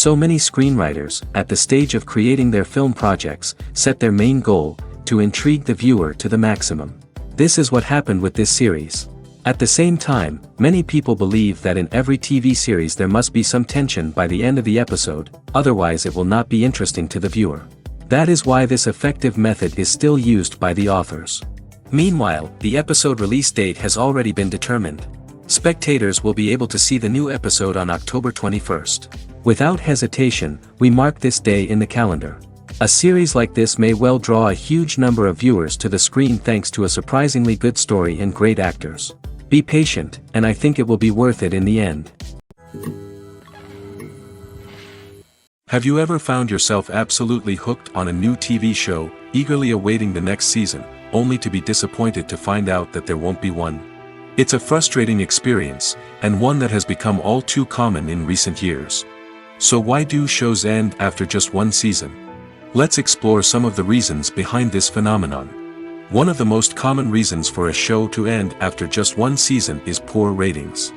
So many screenwriters, at the stage of creating their film projects, set their main goal, to intrigue the viewer to the maximum. This is what happened with this series. At the same time, many people believe that in every TV series there must be some tension by the end of the episode, otherwise it will not be interesting to the viewer. That is why this effective method is still used by the authors. Meanwhile, the episode release date has already been determined. Spectators will be able to see the new episode on October 21st. Without hesitation, we mark this day in the calendar. A series like this may well draw a huge number of viewers to the screen thanks to a surprisingly good story and great actors. Be patient, and I think it will be worth it in the end. Have you ever found yourself absolutely hooked on a new TV show, eagerly awaiting the next season, only to be disappointed to find out that there won't be one? It's a frustrating experience, and one that has become all too common in recent years. So why do shows end after just one season? Let's explore some of the reasons behind this phenomenon. One of the most common reasons for a show to end after just one season is poor ratings.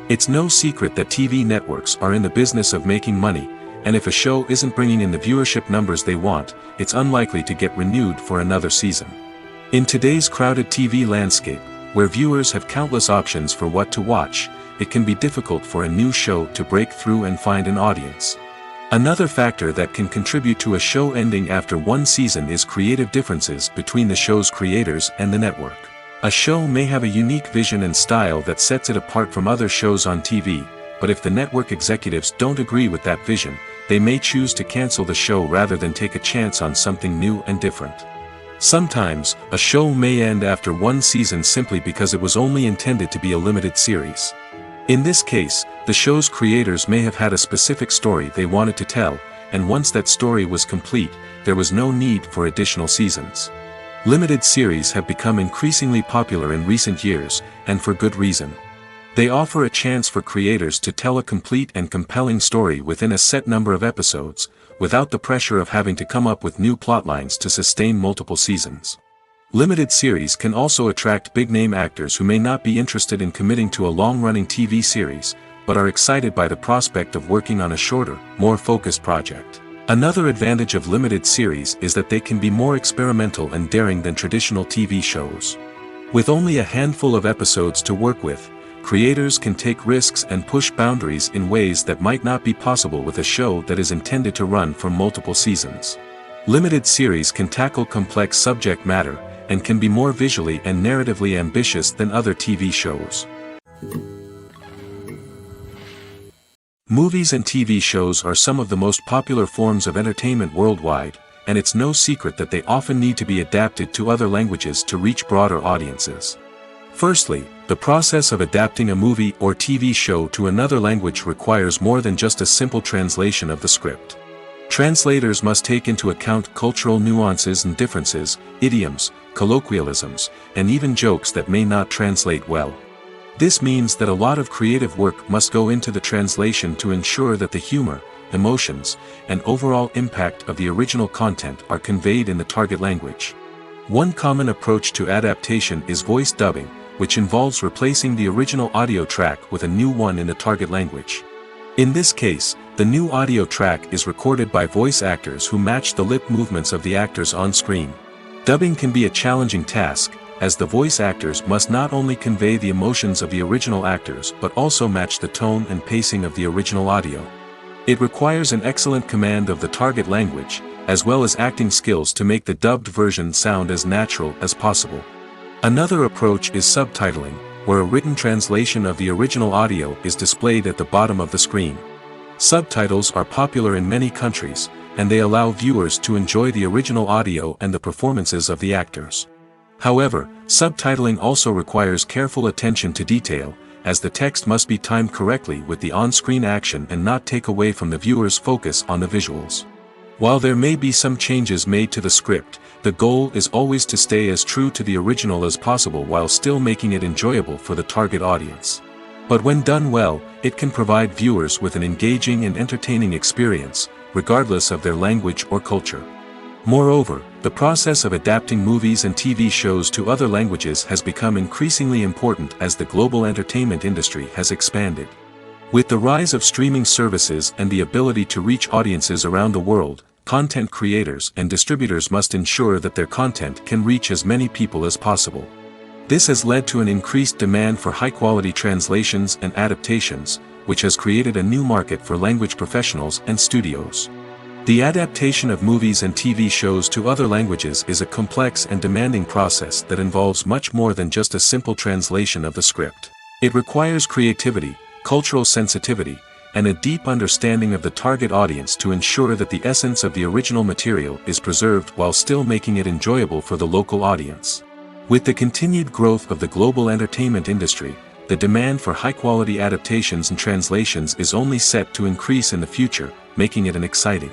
It's no secret that TV networks are in the business of making money, and if a show isn't bringing in the viewership numbers they want, it's unlikely to get renewed for another season. In today's crowded TV landscape, where viewers have countless options for what to watch, it can be difficult for a new show to break through and find an audience. Another factor that can contribute to a show ending after one season is creative differences between the show's creators and the network. A show may have a unique vision and style that sets it apart from other shows on TV, but if the network executives don't agree with that vision, they may choose to cancel the show rather than take a chance on something new and different. Sometimes, a show may end after one season simply because it was only intended to be a limited series. In this case, the show's creators may have had a specific story they wanted to tell, and once that story was complete, there was no need for additional seasons. Limited series have become increasingly popular in recent years, and for good reason. They offer a chance for creators to tell a complete and compelling story within a set number of episodes, without the pressure of having to come up with new plotlines to sustain multiple seasons. Limited series can also attract big-name actors who may not be interested in committing to a long-running TV series, but are excited by the prospect of working on a shorter, more focused project. Another advantage of limited series is that they can be more experimental and daring than traditional TV shows. With only a handful of episodes to work with, creators can take risks and push boundaries in ways that might not be possible with a show that is intended to run for multiple seasons. Limited series can tackle complex subject matter, and can be more visually and narratively ambitious than other TV shows. Movies and TV shows are some of the most popular forms of entertainment worldwide, and it's no secret that they often need to be adapted to other languages to reach broader audiences. Firstly, the process of adapting a movie or TV show to another language requires more than just a simple translation of the script. Translators must take into account cultural nuances and differences, idioms, colloquialisms, and even jokes that may not translate well. This means that a lot of creative work must go into the translation to ensure that the humor, emotions, and overall impact of the original content are conveyed in the target language. One common approach to adaptation is voice dubbing, which involves replacing the original audio track with a new one in the target language. In this case, the new audio track is recorded by voice actors who match the lip movements of the actors on screen. Dubbing can be a challenging task, as the voice actors must not only convey the emotions of the original actors but also match the tone and pacing of the original audio. It requires an excellent command of the target language, as well as acting skills to make the dubbed version sound as natural as possible. Another approach is subtitling, where a written translation of the original audio is displayed at the bottom of the screen. Subtitles are popular in many countries, and they allow viewers to enjoy the original audio and the performances of the actors. However, subtitling also requires careful attention to detail, as the text must be timed correctly with the on-screen action and not take away from the viewer's focus on the visuals. While there may be some changes made to the script, the goal is always to stay as true to the original as possible while still making it enjoyable for the target audience. But when done well, it can provide viewers with an engaging and entertaining experience, regardless of their language or culture. Moreover, the process of adapting movies and TV shows to other languages has become increasingly important as the global entertainment industry has expanded. With the rise of streaming services and the ability to reach audiences around the world, content creators and distributors must ensure that their content can reach as many people as possible. This has led to an increased demand for high-quality translations and adaptations, which has created a new market for language professionals and studios. The adaptation of movies and TV shows to other languages is a complex and demanding process that involves much more than just a simple translation of the script. It requires creativity, cultural sensitivity, and a deep understanding of the target audience to ensure that the essence of the original material is preserved while still making it enjoyable for the local audience. With the continued growth of the global entertainment industry, the demand for high-quality adaptations and translations is only set to increase in the future, making it an exciting.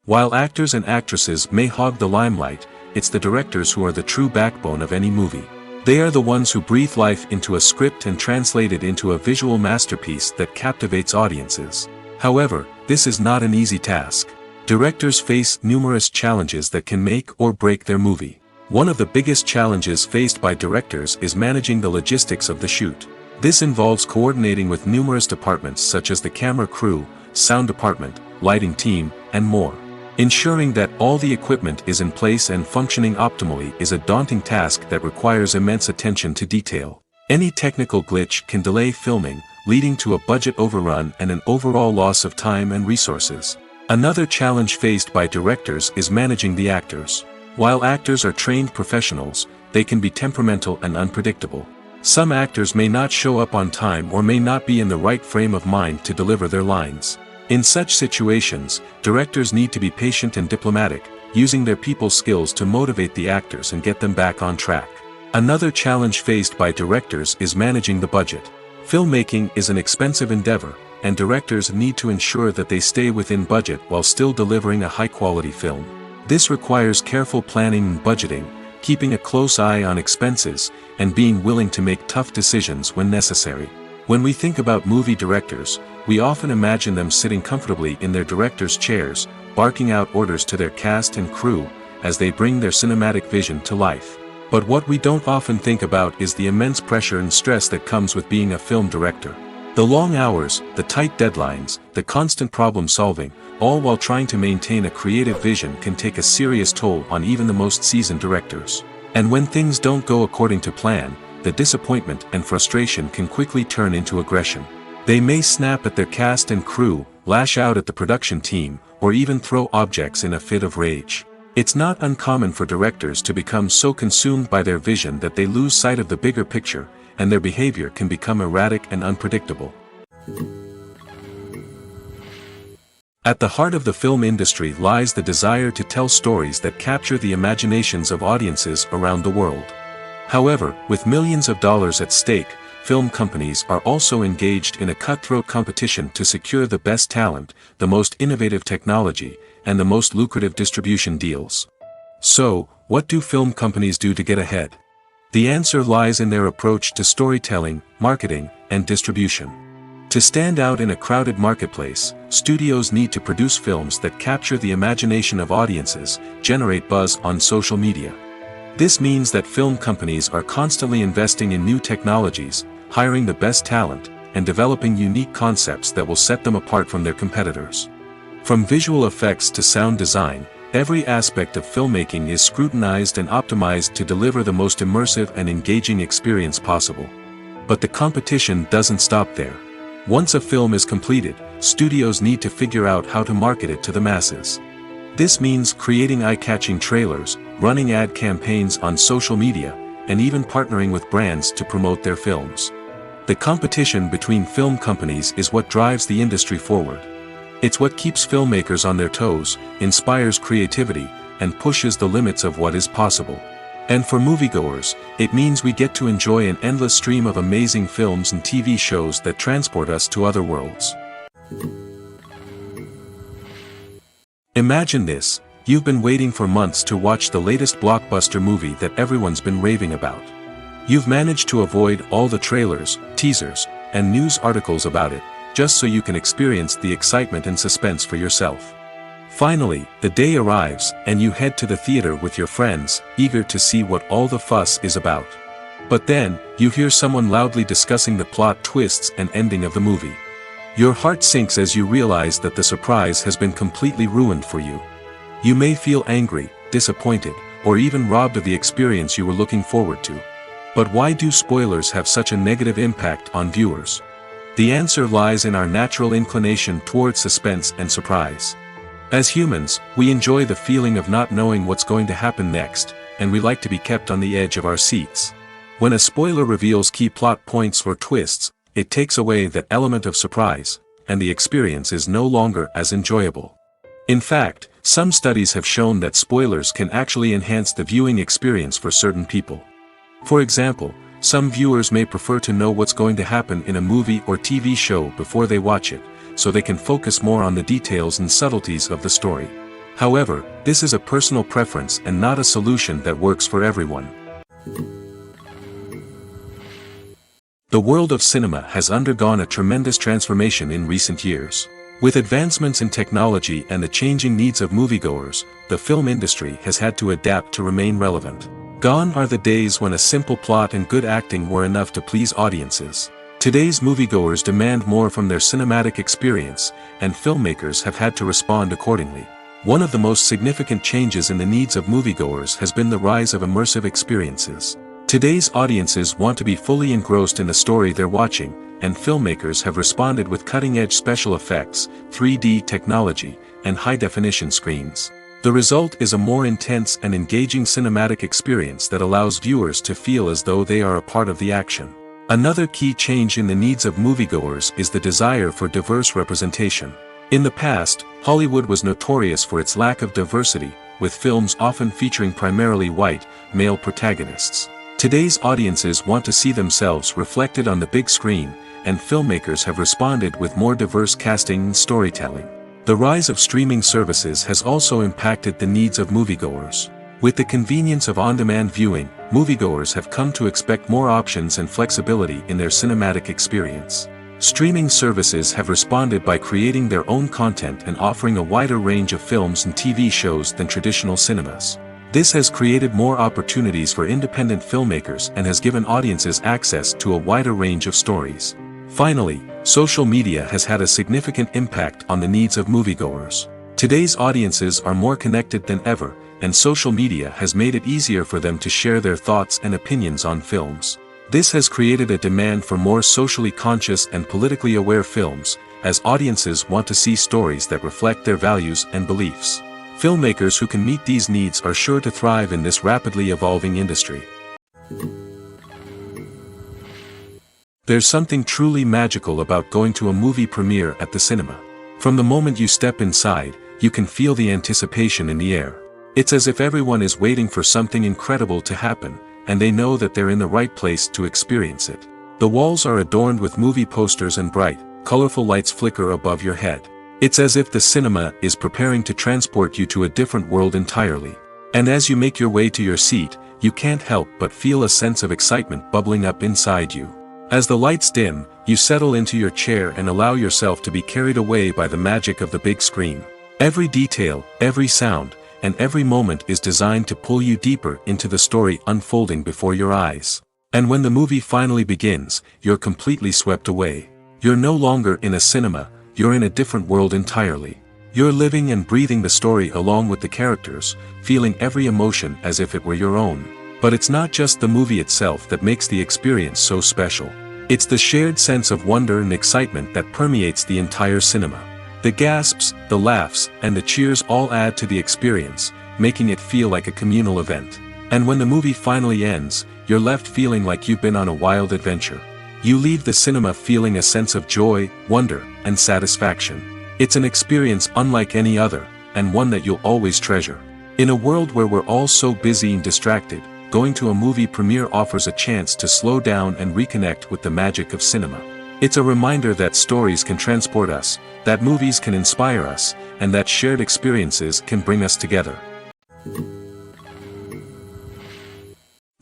While actors and actresses may hog the limelight, it's the directors who are the true backbone of any movie. They are the ones who breathe life into a script and translate it into a visual masterpiece that captivates audiences. However, this is not an easy task. Directors face numerous challenges that can make or break their movie. One of the biggest challenges faced by directors is managing the logistics of the shoot. This involves coordinating with numerous departments such as the camera crew, sound department, lighting team, and more. Ensuring that all the equipment is in place and functioning optimally is a daunting task that requires immense attention to detail. Any technical glitch can delay filming, leading to a budget overrun and an overall loss of time and resources. Another challenge faced by directors is managing the actors. While actors are trained professionals, they can be temperamental and unpredictable. Some actors may not show up on time or may not be in the right frame of mind to deliver their lines. In such situations, directors need to be patient and diplomatic, using their people skills to motivate the actors and get them back on track. Another challenge faced by directors is managing the budget. Filmmaking is an expensive endeavor, and directors need to ensure that they stay within budget while still delivering a high-quality film. This requires careful planning and budgeting, keeping a close eye on expenses, and being willing to make tough decisions when necessary. When we think about movie directors, we often imagine them sitting comfortably in their director's chairs, barking out orders to their cast and crew, as they bring their cinematic vision to life. But what we don't often think about is the immense pressure and stress that comes with being a film director. The long hours, the tight deadlines, the constant problem solving, all while trying to maintain a creative vision can take a serious toll on even the most seasoned directors. And when things don't go according to plan, the disappointment and frustration can quickly turn into aggression. They may snap at their cast and crew, lash out at the production team, or even throw objects in a fit of rage. It's not uncommon for directors to become so consumed by their vision that they lose sight of the bigger picture, and their behavior can become erratic and unpredictable. At the heart of the film industry lies the desire to tell stories that capture the imaginations of audiences around the world. However, with millions of dollars at stake, film companies are also engaged in a cutthroat competition to secure the best talent, the most innovative technology, and the most lucrative distribution deals. So, what do film companies do to get ahead? The answer lies in their approach to storytelling, marketing, and distribution. To stand out in a crowded marketplace, studios need to produce films that capture the imagination of audiences, generate buzz on social media. This means that film companies are constantly investing in new technologies, hiring the best talent, and developing unique concepts that will set them apart from their competitors. From visual effects to sound design, every aspect of filmmaking is scrutinized and optimized to deliver the most immersive and engaging experience possible. But the competition doesn't stop there. Once a film is completed, studios need to figure out how to market it to the masses. This means creating eye-catching trailers, running ad campaigns on social media, and even partnering with brands to promote their films. The competition between film companies is what drives the industry forward. It's what keeps filmmakers on their toes, inspires creativity, and pushes the limits of what is possible. And for moviegoers, it means we get to enjoy an endless stream of amazing films and TV shows that transport us to other worlds. Imagine this: you've been waiting for months to watch the latest blockbuster movie that everyone's been raving about. You've managed to avoid all the trailers, teasers, and news articles about it, just so you can experience the excitement and suspense for yourself. Finally, the day arrives, and you head to the theater with your friends, eager to see what all the fuss is about. But then, you hear someone loudly discussing the plot twists and ending of the movie. Your heart sinks as you realize that the surprise has been completely ruined for you. You may feel angry, disappointed, or even robbed of the experience you were looking forward to. But why do spoilers have such a negative impact on viewers? The answer lies in our natural inclination towards suspense and surprise. As humans, we enjoy the feeling of not knowing what's going to happen next, and we like to be kept on the edge of our seats. When a spoiler reveals key plot points or twists, it takes away that element of surprise, and the experience is no longer as enjoyable. In fact, some studies have shown that spoilers can actually enhance the viewing experience for certain people. For example, some viewers may prefer to know what's going to happen in a movie or TV show before they watch it, so they can focus more on the details and subtleties of the story. However, this is a personal preference and not a solution that works for everyone. The world of cinema has undergone a tremendous transformation in recent years. With advancements in technology and the changing needs of moviegoers, the film industry has had to adapt to remain relevant. Gone are the days when a simple plot and good acting were enough to please audiences. Today's moviegoers demand more from their cinematic experience, and filmmakers have had to respond accordingly. One of the most significant changes in the needs of moviegoers has been the rise of immersive experiences. Today's audiences want to be fully engrossed in the story they're watching, and filmmakers have responded with cutting-edge special effects, 3D technology, and high-definition screens. The result is a more intense and engaging cinematic experience that allows viewers to feel as though they are a part of the action. Another key change in the needs of moviegoers is the desire for diverse representation. In the past, Hollywood was notorious for its lack of diversity, with films often featuring primarily white, male protagonists. Today's audiences want to see themselves reflected on the big screen, and filmmakers have responded with more diverse casting and storytelling. The rise of streaming services has also impacted the needs of moviegoers. With the convenience of on-demand viewing, moviegoers have come to expect more options and flexibility in their cinematic experience. Streaming services have responded by creating their own content and offering a wider range of films and TV shows than traditional cinemas. This has created more opportunities for independent filmmakers and has given audiences access to a wider range of stories. Finally, social media has had a significant impact on the needs of moviegoers. Today's audiences are more connected than ever, and social media has made it easier for them to share their thoughts and opinions on films. This has created a demand for more socially conscious and politically aware films, as audiences want to see stories that reflect their values and beliefs. Filmmakers who can meet these needs are sure to thrive in this rapidly evolving industry. There's something truly magical about going to a movie premiere at the cinema. From the moment you step inside, you can feel the anticipation in the air. It's as if everyone is waiting for something incredible to happen, and they know that they're in the right place to experience it. The walls are adorned with movie posters and bright, colorful lights flicker above your head. It's as if the cinema is preparing to transport you to a different world entirely. And as you make your way to your seat, you can't help but feel a sense of excitement bubbling up inside you. As the lights dim, you settle into your chair and allow yourself to be carried away by the magic of the big screen. Every detail, every sound, and every moment is designed to pull you deeper into the story unfolding before your eyes. And when the movie finally begins, you're completely swept away. You're no longer in a cinema, you're in a different world entirely. You're living and breathing the story along with the characters, feeling every emotion as if it were your own. But it's not just the movie itself that makes the experience so special. It's the shared sense of wonder and excitement that permeates the entire cinema. The gasps, the laughs, and the cheers all add to the experience, making it feel like a communal event. And when the movie finally ends, you're left feeling like you've been on a wild adventure. You leave the cinema feeling a sense of joy, wonder, and satisfaction. It's an experience unlike any other, and one that you'll always treasure. In a world where we're all so busy and distracted, going to a movie premiere offers a chance to slow down and reconnect with the magic of cinema. It's a reminder that stories can transport us, that movies can inspire us, and that shared experiences can bring us together.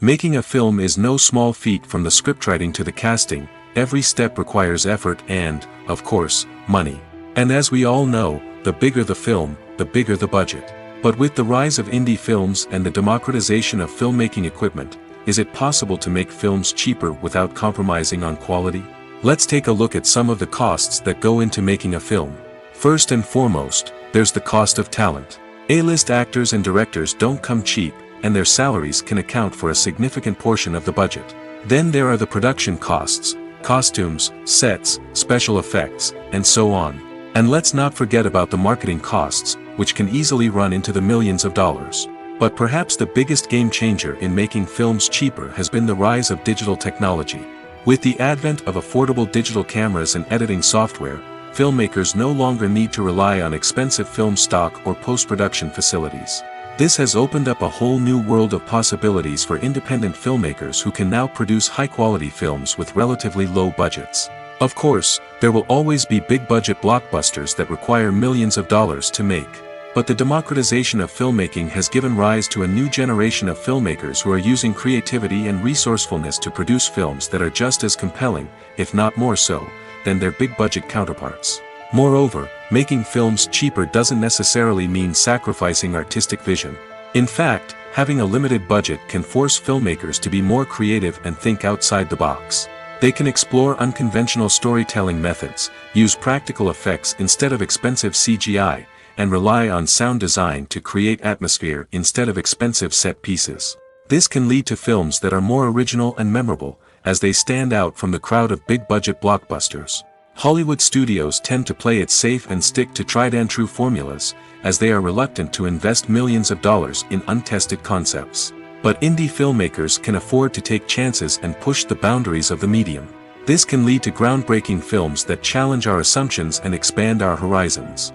Making a film is no small feat. From the scriptwriting to the casting, every step requires effort and, of course, money. And as we all know, the bigger the film, the bigger the budget. But with the rise of indie films and the democratization of filmmaking equipment, is it possible to make films cheaper without compromising on quality? Let's take a look at some of the costs that go into making a film. First and foremost, there's the cost of talent. A-list actors and directors don't come cheap, and their salaries can account for a significant portion of the budget. Then there are the production costs, costumes, sets, special effects, and so on. And let's not forget about the marketing costs, which can easily run into the millions of dollars. But perhaps the biggest game changer in making films cheaper has been the rise of digital technology. With the advent of affordable digital cameras and editing software, filmmakers no longer need to rely on expensive film stock or post-production facilities. This has opened up a whole new world of possibilities for independent filmmakers who can now produce high-quality films with relatively low budgets. Of course, there will always be big-budget blockbusters that require millions of dollars to make. But the democratization of filmmaking has given rise to a new generation of filmmakers who are using creativity and resourcefulness to produce films that are just as compelling, if not more so, than their big-budget counterparts. Moreover, making films cheaper doesn't necessarily mean sacrificing artistic vision. In fact, having a limited budget can force filmmakers to be more creative and think outside the box. They can explore unconventional storytelling methods, use practical effects instead of expensive CGI, and rely on sound design to create atmosphere instead of expensive set pieces. This can lead to films that are more original and memorable, as they stand out from the crowd of big-budget blockbusters. Hollywood studios tend to play it safe and stick to tried-and-true formulas, as they are reluctant to invest millions of dollars in untested concepts. But indie filmmakers can afford to take chances and push the boundaries of the medium. This can lead to groundbreaking films that challenge our assumptions and expand our horizons.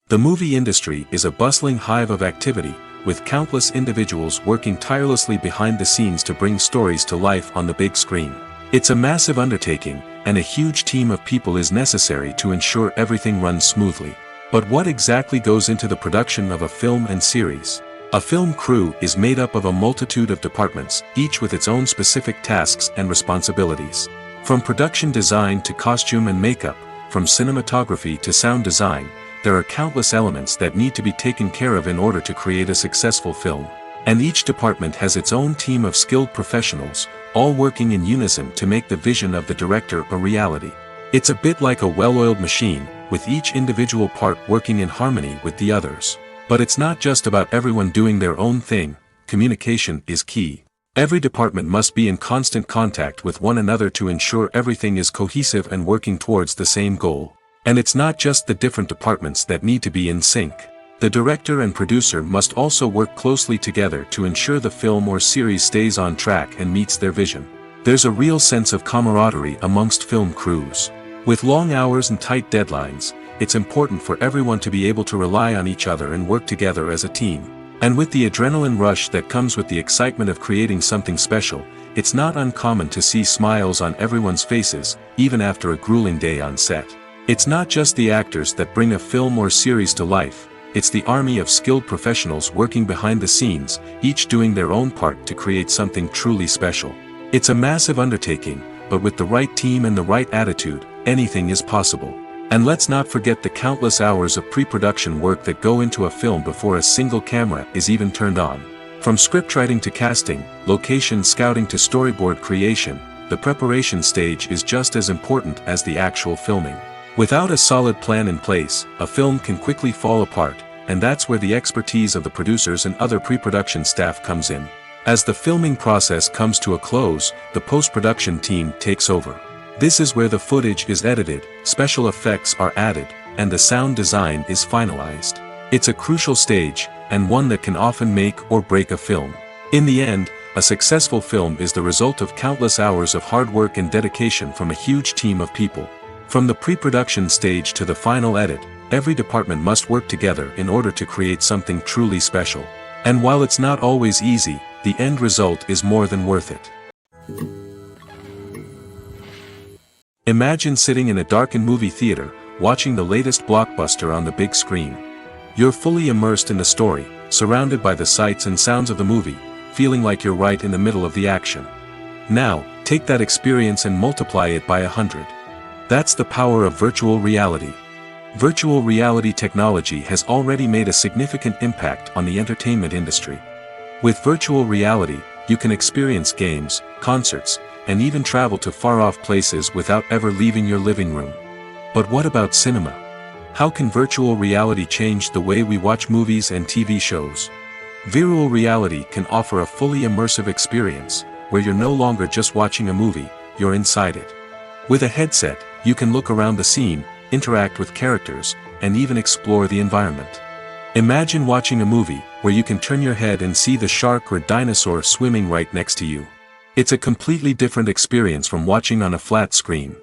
The movie industry is a bustling hive of activity, with countless individuals working tirelessly behind the scenes to bring stories to life on the big screen. It's a massive undertaking, and a huge team of people is necessary to ensure everything runs smoothly. But what exactly goes into the production of a film and series? A film crew is made up of a multitude of departments, each with its own specific tasks and responsibilities. From production design to costume and makeup, from cinematography to sound design, there are countless elements that need to be taken care of in order to create a successful film. And each department has its own team of skilled professionals, all working in unison to make the vision of the director a reality. It's a bit like a well-oiled machine, with each individual part working in harmony with the others. But it's not just about everyone doing their own thing. Communication is key. Every department must be in constant contact with one another to ensure everything is cohesive and working towards the same goal. And it's not just the different departments that need to be in sync. The director and producer must also work closely together to ensure the film or series stays on track and meets their vision. There's a real sense of camaraderie amongst film crews. With long hours and tight deadlines, it's important for everyone to be able to rely on each other and work together as a team. And with the adrenaline rush that comes with the excitement of creating something special, it's not uncommon to see smiles on everyone's faces, even after a grueling day on set. It's not just the actors that bring a film or series to life. It's the army of skilled professionals working behind the scenes, each doing their own part to create something truly special. It's a massive undertaking, but with the right team and the right attitude, anything is possible. And let's not forget the countless hours of pre-production work that go into a film before a single camera is even turned on. From scriptwriting to casting, location scouting to storyboard creation, the preparation stage is just as important as the actual filming. Without a solid plan in place, a film can quickly fall apart, and that's where the expertise of the producers and other pre-production staff comes in. As the filming process comes to a close, the post-production team takes over. This is where the footage is edited, special effects are added, and the sound design is finalized. It's a crucial stage, and one that can often make or break a film. In the end, a successful film is the result of countless hours of hard work and dedication from a huge team of people. From the pre-production stage to the final edit, every department must work together in order to create something truly special. And while it's not always easy, the end result is more than worth it. Imagine sitting in a darkened movie theater, watching the latest blockbuster on the big screen. You're fully immersed in the story, surrounded by the sights and sounds of the movie, feeling like you're right in the middle of the action. Now, take that experience and multiply it by 100. That's the power of virtual reality. Virtual reality technology has already made a significant impact on the entertainment industry. With virtual reality, you can experience games, concerts, and even travel to far-off places without ever leaving your living room. But what about cinema? How can virtual reality change the way we watch movies and TV shows? Virtual reality can offer a fully immersive experience, where you're no longer just watching a movie, you're inside it. With a headset, you can look around the scene, interact with characters, and even explore the environment. Imagine watching a movie, where you can turn your head and see the shark or dinosaur swimming right next to you. It's a completely different experience from watching on a flat screen.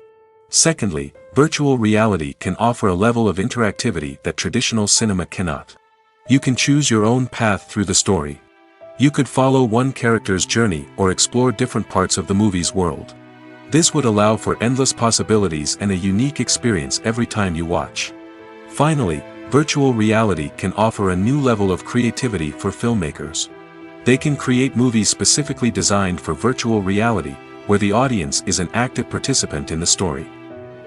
Secondly, virtual reality can offer a level of interactivity that traditional cinema cannot. You can choose your own path through the story. You could follow one character's journey or explore different parts of the movie's world. This would allow for endless possibilities and a unique experience every time you watch. Finally, virtual reality can offer a new level of creativity for filmmakers. They can create movies specifically designed for virtual reality, where the audience is an active participant in the story.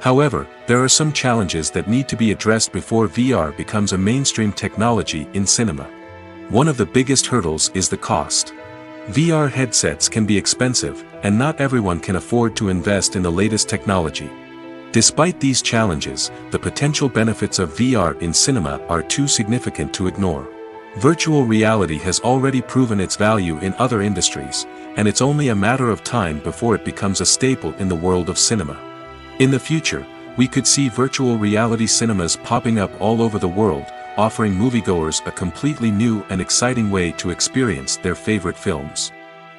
However, there are some challenges that need to be addressed before VR becomes a mainstream technology in cinema. One of the biggest hurdles is the cost. VR headsets can be expensive, and not everyone can afford to invest in the latest technology. Despite these challenges, the potential benefits of VR in cinema are too significant to ignore. Virtual reality has already proven its value in other industries, and it's only a matter of time before it becomes a staple in the world of cinema. In the future, we could see virtual reality cinemas popping up all over the world, offering moviegoers a completely new and exciting way to experience their favorite films.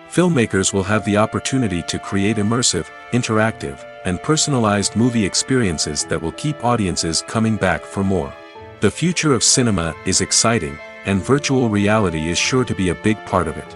Filmmakers will have the opportunity to create immersive, interactive, and personalized movie experiences that will keep audiences coming back for more. The future of cinema is exciting, and virtual reality is sure to be a big part of it.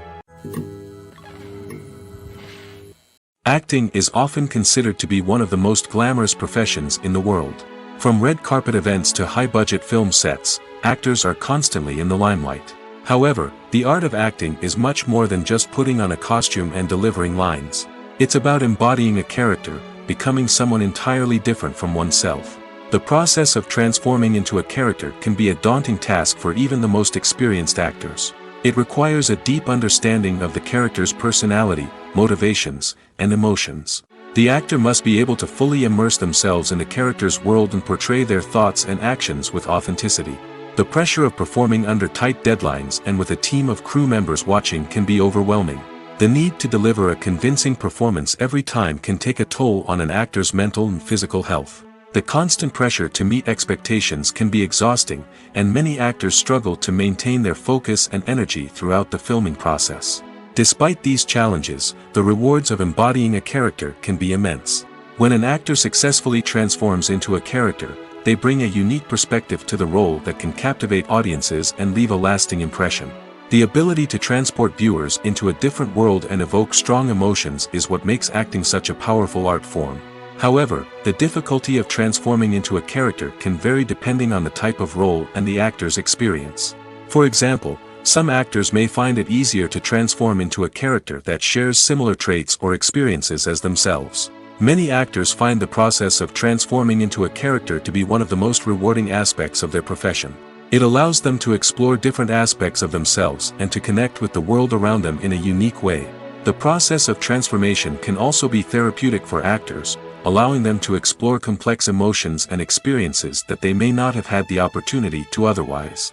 Acting is often considered to be one of the most glamorous professions in the world. From red carpet events to high-budget film sets, actors are constantly in the limelight. However, the art of acting is much more than just putting on a costume and delivering lines. It's about embodying a character, becoming someone entirely different from oneself. The process of transforming into a character can be a daunting task for even the most experienced actors. It requires a deep understanding of the character's personality, motivations, and emotions. The actor must be able to fully immerse themselves in the character's world and portray their thoughts and actions with authenticity. The pressure of performing under tight deadlines and with a team of crew members watching can be overwhelming. The need to deliver a convincing performance every time can take a toll on an actor's mental and physical health. The constant pressure to meet expectations can be exhausting, and many actors struggle to maintain their focus and energy throughout the filming process. Despite these challenges, the rewards of embodying a character can be immense. When an actor successfully transforms into a character, they bring a unique perspective to the role that can captivate audiences and leave a lasting impression. The ability to transport viewers into a different world and evoke strong emotions is what makes acting such a powerful art form. However, the difficulty of transforming into a character can vary depending on the type of role and the actor's experience. For example, some actors may find it easier to transform into a character that shares similar traits or experiences as themselves. Many actors find the process of transforming into a character to be one of the most rewarding aspects of their profession. It allows them to explore different aspects of themselves and to connect with the world around them in a unique way. The process of transformation can also be therapeutic for actors, allowing them to explore complex emotions and experiences that they may not have had the opportunity to otherwise.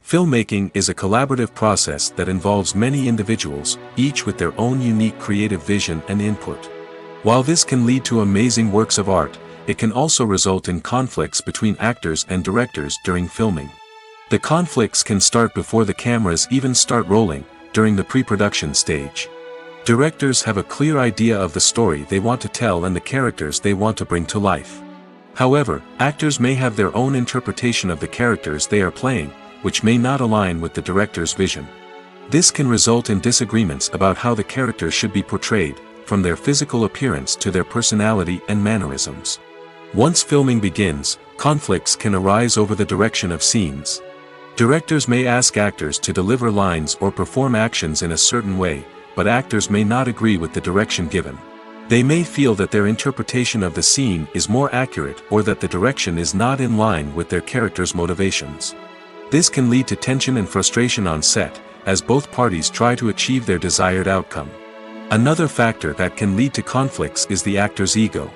Filmmaking is a collaborative process that involves many individuals, each with their own unique creative vision and input. While this can lead to amazing works of art, it can also result in conflicts between actors and directors during filming. The conflicts can start before the cameras even start rolling, during the pre-production stage. Directors have a clear idea of the story they want to tell and the characters they want to bring to life. However, actors may have their own interpretation of the characters they are playing, which may not align with the director's vision. This can result in disagreements about how the character should be portrayed, from their physical appearance to their personality and mannerisms. Once filming begins, conflicts can arise over the direction of scenes. Directors may ask actors to deliver lines or perform actions in a certain way, but actors may not agree with the direction given. They may feel that their interpretation of the scene is more accurate or that the direction is not in line with their character's motivations. This can lead to tension and frustration on set, as both parties try to achieve their desired outcome. Another factor that can lead to conflicts is the actor's ego.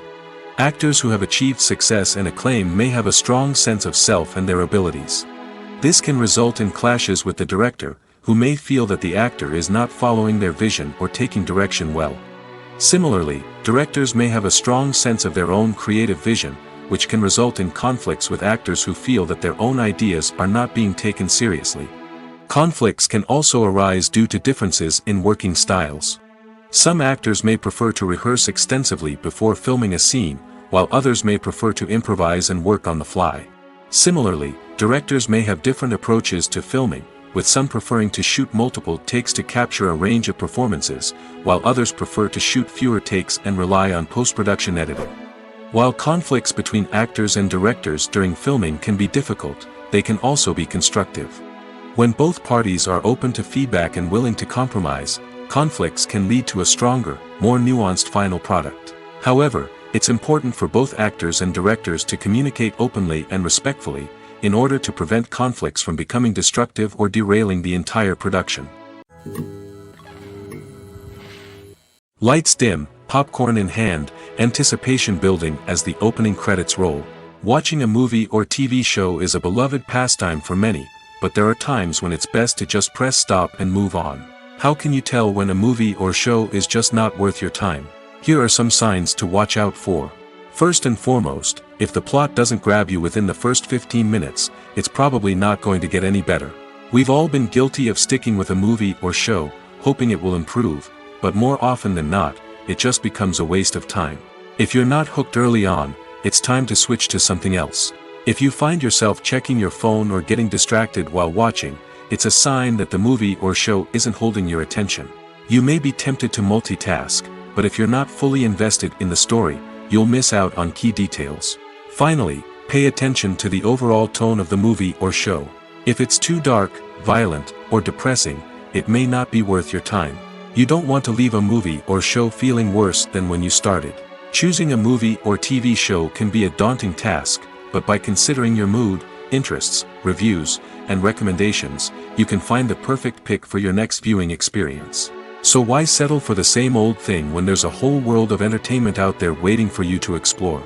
Actors who have achieved success and acclaim may have a strong sense of self and their abilities. This can result in clashes with the director, who may feel that the actor is not following their vision or taking direction well. Similarly, directors may have a strong sense of their own creative vision, which can result in conflicts with actors who feel that their own ideas are not being taken seriously. Conflicts can also arise due to differences in working styles. Some actors may prefer to rehearse extensively before filming a scene, while others may prefer to improvise and work on the fly. Similarly, directors may have different approaches to filming, with some preferring to shoot multiple takes to capture a range of performances, while others prefer to shoot fewer takes and rely on post-production editing. While conflicts between actors and directors during filming can be difficult, they can also be constructive. When both parties are open to feedback and willing to compromise, conflicts can lead to a stronger, more nuanced final product. However, it's important for both actors and directors to communicate openly and respectfully, in order to prevent conflicts from becoming destructive or derailing the entire production. Lights dim, popcorn in hand, anticipation building as the opening credits roll. Watching a movie or TV show is a beloved pastime for many, but there are times when it's best to just press stop and move on. How can you tell when a movie or show is just not worth your time? Here are some signs to watch out for. First and foremost, if the plot doesn't grab you within the first 15 minutes, it's probably not going to get any better. We've all been guilty of sticking with a movie or show, hoping it will improve, but more often than not, it just becomes a waste of time. If you're not hooked early on, it's time to switch to something else. If you find yourself checking your phone or getting distracted while watching, it's a sign that the movie or show isn't holding your attention. You may be tempted to multitask, but if you're not fully invested in the story, you'll miss out on key details. Finally, pay attention to the overall tone of the movie or show. If it's too dark, violent, or depressing, it may not be worth your time. You don't want to leave a movie or show feeling worse than when you started. Choosing a movie or TV show can be a daunting task, but by considering your mood, interests, reviews, and recommendations, you can find the perfect pick for your next viewing experience. So why settle for the same old thing when there's a whole world of entertainment out there waiting for you to explore?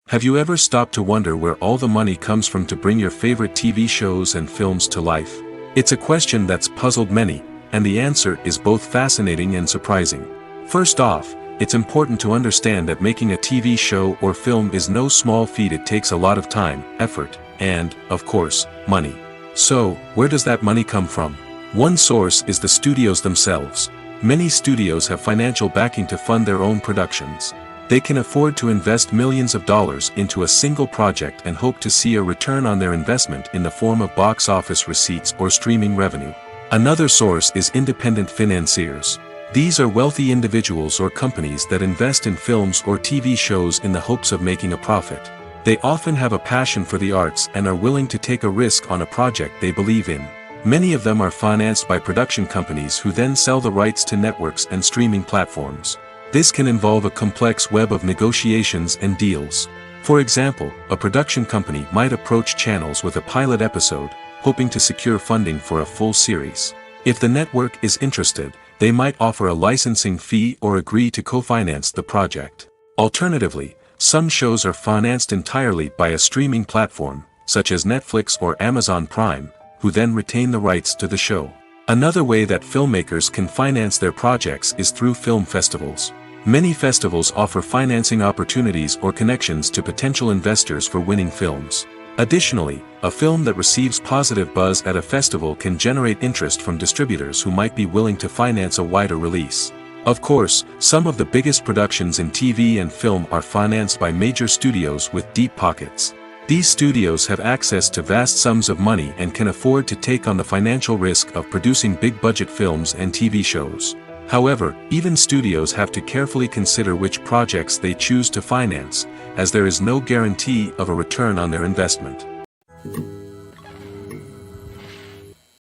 Have you ever stopped to wonder where all the money comes from to bring your favorite TV shows and films to life? It's a question that's puzzled many, and the answer is both fascinating and surprising. First off, it's important to understand that making a TV show or film is no small feat. It takes a lot of time, effort, and, of course, money. So, where does that money come from? One source is the studios themselves. Many studios have financial backing to fund their own productions. They can afford to invest millions of dollars into a single project and hope to see a return on their investment in the form of box office receipts or streaming revenue. Another source is independent financiers. These are wealthy individuals or companies that invest in films or TV shows in the hopes of making a profit. They often have a passion for the arts and are willing to take a risk on a project they believe in. Many of them are financed by production companies who then sell the rights to networks and streaming platforms. This can involve a complex web of negotiations and deals. For example, a production company might approach channels with a pilot episode, hoping to secure funding for a full series. If the network is interested, they might offer a licensing fee or agree to co-finance the project. Alternatively, some shows are financed entirely by a streaming platform, such as Netflix or Amazon Prime, who then retain the rights to the show. Another way that filmmakers can finance their projects is through film festivals. Many festivals offer financing opportunities or connections to potential investors for winning films. Additionally, a film that receives positive buzz at a festival can generate interest from distributors who might be willing to finance a wider release. Of course, some of the biggest productions in TV and film are financed by major studios with deep pockets. These studios have access to vast sums of money and can afford to take on the financial risk of producing big-budget films and TV shows. However, even studios have to carefully consider which projects they choose to finance, as there is no guarantee of a return on their investment.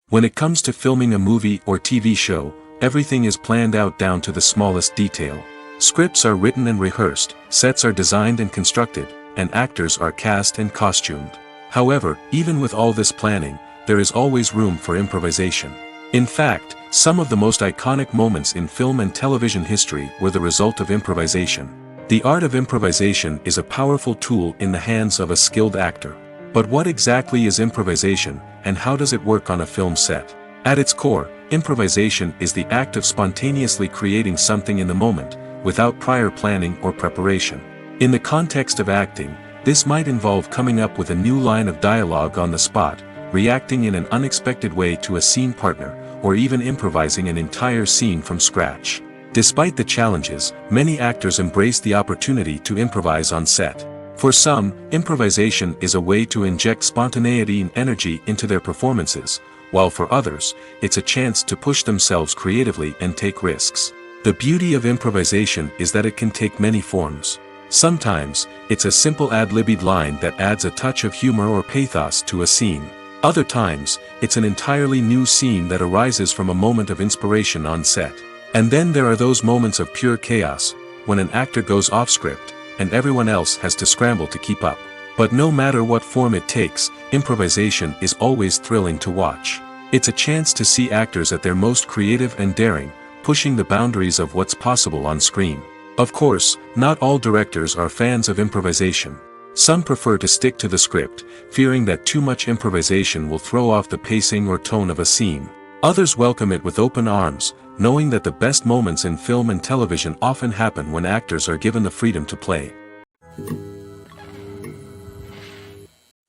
When it comes to filming a movie or TV show, everything is planned out down to the smallest detail. Scripts are written and rehearsed, sets are designed and constructed, and actors are cast and costumed. However, even with all this planning, there is always room for improvisation. In fact, some of the most iconic moments in film and television history were the result of improvisation. The art of improvisation is a powerful tool in the hands of a skilled actor. But what exactly is improvisation, and how does it work on a film set? At its core, improvisation is the act of spontaneously creating something in the moment, without prior planning or preparation. In the context of acting, this might involve coming up with a new line of dialogue on the spot, reacting in an unexpected way to a scene partner, or even improvising an entire scene from scratch. Despite the challenges, many actors embrace the opportunity to improvise on set. For some, improvisation is a way to inject spontaneity and energy into their performances, while for others, it's a chance to push themselves creatively and take risks. The beauty of improvisation is that it can take many forms. Sometimes, it's a simple ad-libbed line that adds a touch of humor or pathos to a scene. Other times, it's an entirely new scene that arises from a moment of inspiration on set. And then there are those moments of pure chaos, when an actor goes off script, and everyone else has to scramble to keep up. But no matter what form it takes, improvisation is always thrilling to watch. It's a chance to see actors at their most creative and daring, pushing the boundaries of what's possible on screen. Of course, not all directors are fans of improvisation. Some prefer to stick to the script, fearing that too much improvisation will throw off the pacing or tone of a scene. Others welcome it with open arms, knowing that the best moments in film and television often happen when actors are given the freedom to play.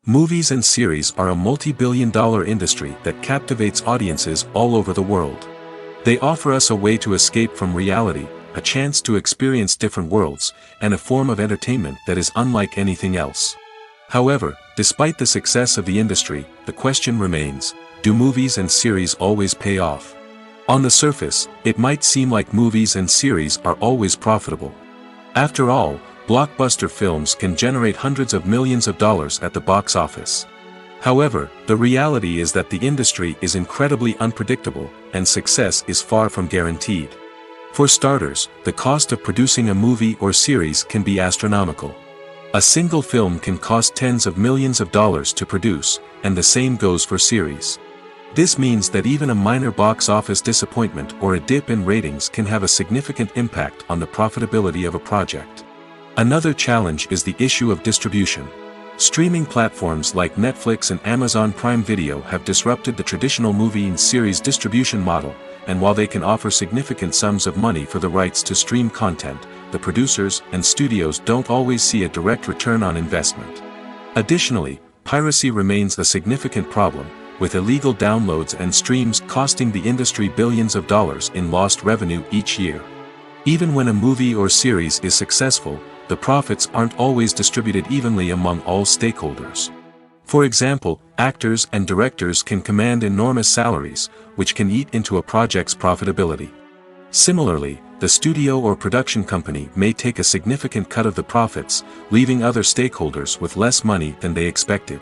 Movies and series are a multi-billion-dollar industry that captivates audiences all over the world. They offer us a way to escape from reality, a chance to experience different worlds, and a form of entertainment that is unlike anything else. However, despite the success of the industry, the question remains, do movies and series always pay off? On the surface, it might seem like movies and series are always profitable. After all, blockbuster films can generate hundreds of millions of dollars at the box office. However, the reality is that the industry is incredibly unpredictable, and success is far from guaranteed. For starters, the cost of producing a movie or series can be astronomical. A single film can cost tens of millions of dollars to produce, and the same goes for series. This means that even a minor box office disappointment or a dip in ratings can have a significant impact on the profitability of a project. Another challenge is the issue of distribution. Streaming platforms like Netflix and Amazon Prime Video have disrupted the traditional movie and series distribution model, and while they can offer significant sums of money for the rights to stream content, the producers and studios don't always see a direct return on investment. Additionally, piracy remains a significant problem, with illegal downloads and streams costing the industry billions of dollars in lost revenue each year. Even when a movie or series is successful, the profits aren't always distributed evenly among all stakeholders. For example, actors and directors can command enormous salaries, which can eat into a project's profitability. Similarly, the studio or production company may take a significant cut of the profits, leaving other stakeholders with less money than they expected.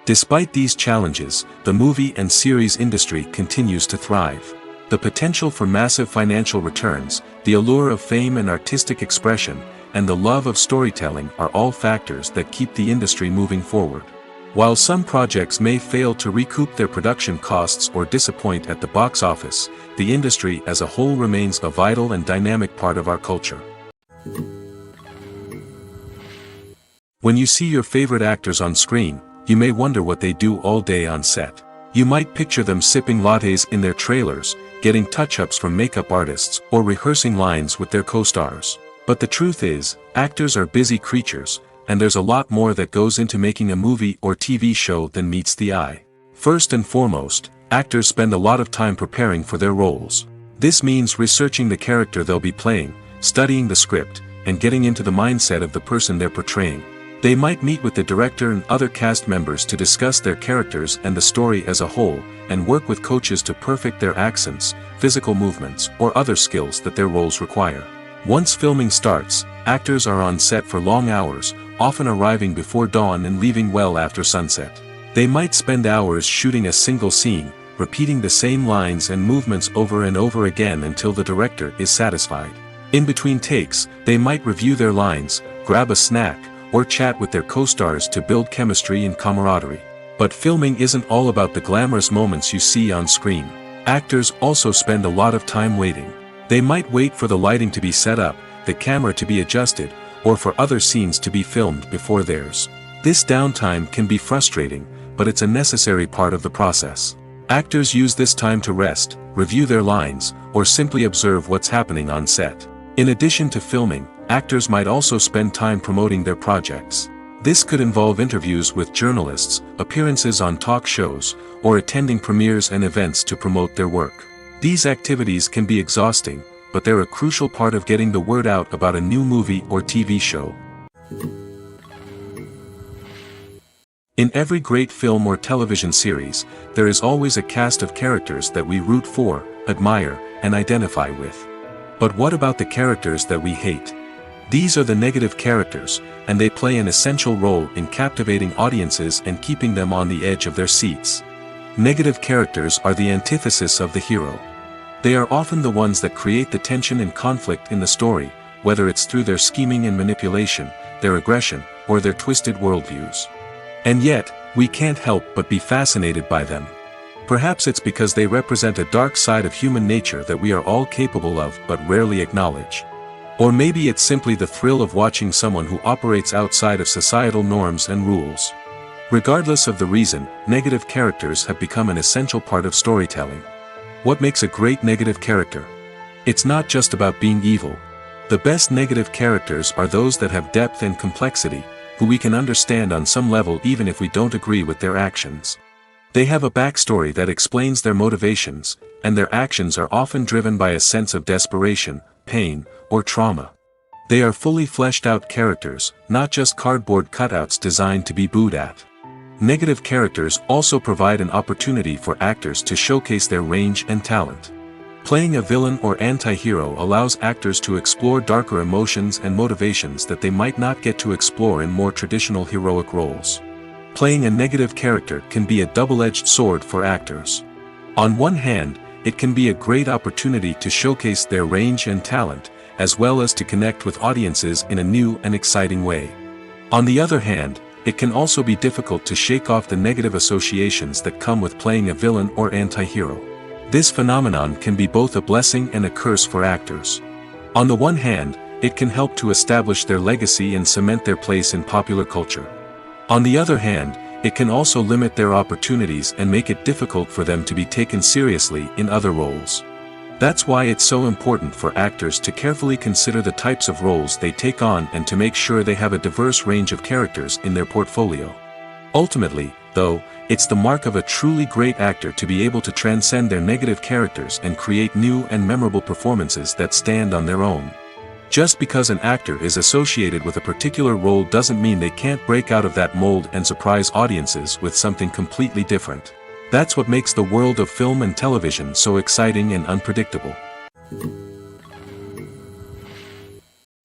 Despite these challenges, the movie and series industry continues to thrive. The potential for massive financial returns, the allure of fame and artistic expression, and the love of storytelling are all factors that keep the industry moving forward. While some projects may fail to recoup their production costs or disappoint at the box office, the industry as a whole remains a vital and dynamic part of our culture. When you see your favorite actors on screen, you may wonder what they do all day on set. You might picture them sipping lattes in their trailers, getting touch-ups from makeup artists, or rehearsing lines with their co-stars. But the truth is, actors are busy creatures, and there's a lot more that goes into making a movie or TV show than meets the eye. First and foremost, actors spend a lot of time preparing for their roles. This means researching the character they'll be playing, studying the script, and getting into the mindset of the person they're portraying. They might meet with the director and other cast members to discuss their characters and the story as a whole, and work with coaches to perfect their accents, physical movements, or other skills that their roles require. Once filming starts, actors are on set for long hours, often arriving before dawn and leaving well after sunset. They might spend hours shooting a single scene, repeating the same lines and movements over and over again until the director is satisfied. In between takes, they might review their lines, grab a snack, or chat with their co-stars to build chemistry and camaraderie. But filming isn't all about the glamorous moments you see on screen. Actors also spend a lot of time waiting. They might wait for the lighting to be set up, the camera to be adjusted, or for other scenes to be filmed before theirs. This downtime can be frustrating, but it's a necessary part of the process. Actors use this time to rest, review their lines, or simply observe what's happening on set. In addition to filming, actors might also spend time promoting their projects. This could involve interviews with journalists, appearances on talk shows, or attending premieres and events to promote their work. These activities can be exhausting, but they're a crucial part of getting the word out about a new movie or TV show. In every great film or television series, there is always a cast of characters that we root for, admire, and identify with. But what about the characters that we hate? These are the negative characters, and they play an essential role in captivating audiences and keeping them on the edge of their seats. Negative characters are the antithesis of the hero. They are often the ones that create the tension and conflict in the story, whether it's through their scheming and manipulation, their aggression, or their twisted worldviews. And yet, we can't help but be fascinated by them. Perhaps it's because they represent a dark side of human nature that we are all capable of but rarely acknowledge. Or maybe it's simply the thrill of watching someone who operates outside of societal norms and rules. Regardless of the reason, negative characters have become an essential part of storytelling. What makes a great negative character? It's not just about being evil. The best negative characters are those that have depth and complexity, who we can understand on some level even if we don't agree with their actions. They have a backstory that explains their motivations, and their actions are often driven by a sense of desperation, pain, or trauma. They are fully fleshed out characters, not just cardboard cutouts designed to be booed at. Negative characters also provide an opportunity for actors to showcase their range and talent. Playing a villain or anti-hero allows actors to explore darker emotions and motivations that they might not get to explore in more traditional heroic roles. Playing a negative character can be a double-edged sword for actors. On one hand, it can be a great opportunity to showcase their range and talent, as well as to connect with audiences in a new and exciting way. On the other hand, it can also be difficult to shake off the negative associations that come with playing a villain or anti-hero. This phenomenon can be both a blessing and a curse for actors. On the one hand, it can help to establish their legacy and cement their place in popular culture. On the other hand, it can also limit their opportunities and make it difficult for them to be taken seriously in other roles. That's why it's so important for actors to carefully consider the types of roles they take on and to make sure they have a diverse range of characters in their portfolio. Ultimately, though, it's the mark of a truly great actor to be able to transcend their negative characters and create new and memorable performances that stand on their own. Just because an actor is associated with a particular role doesn't mean they can't break out of that mold and surprise audiences with something completely different. That's what makes the world of film and television so exciting and unpredictable.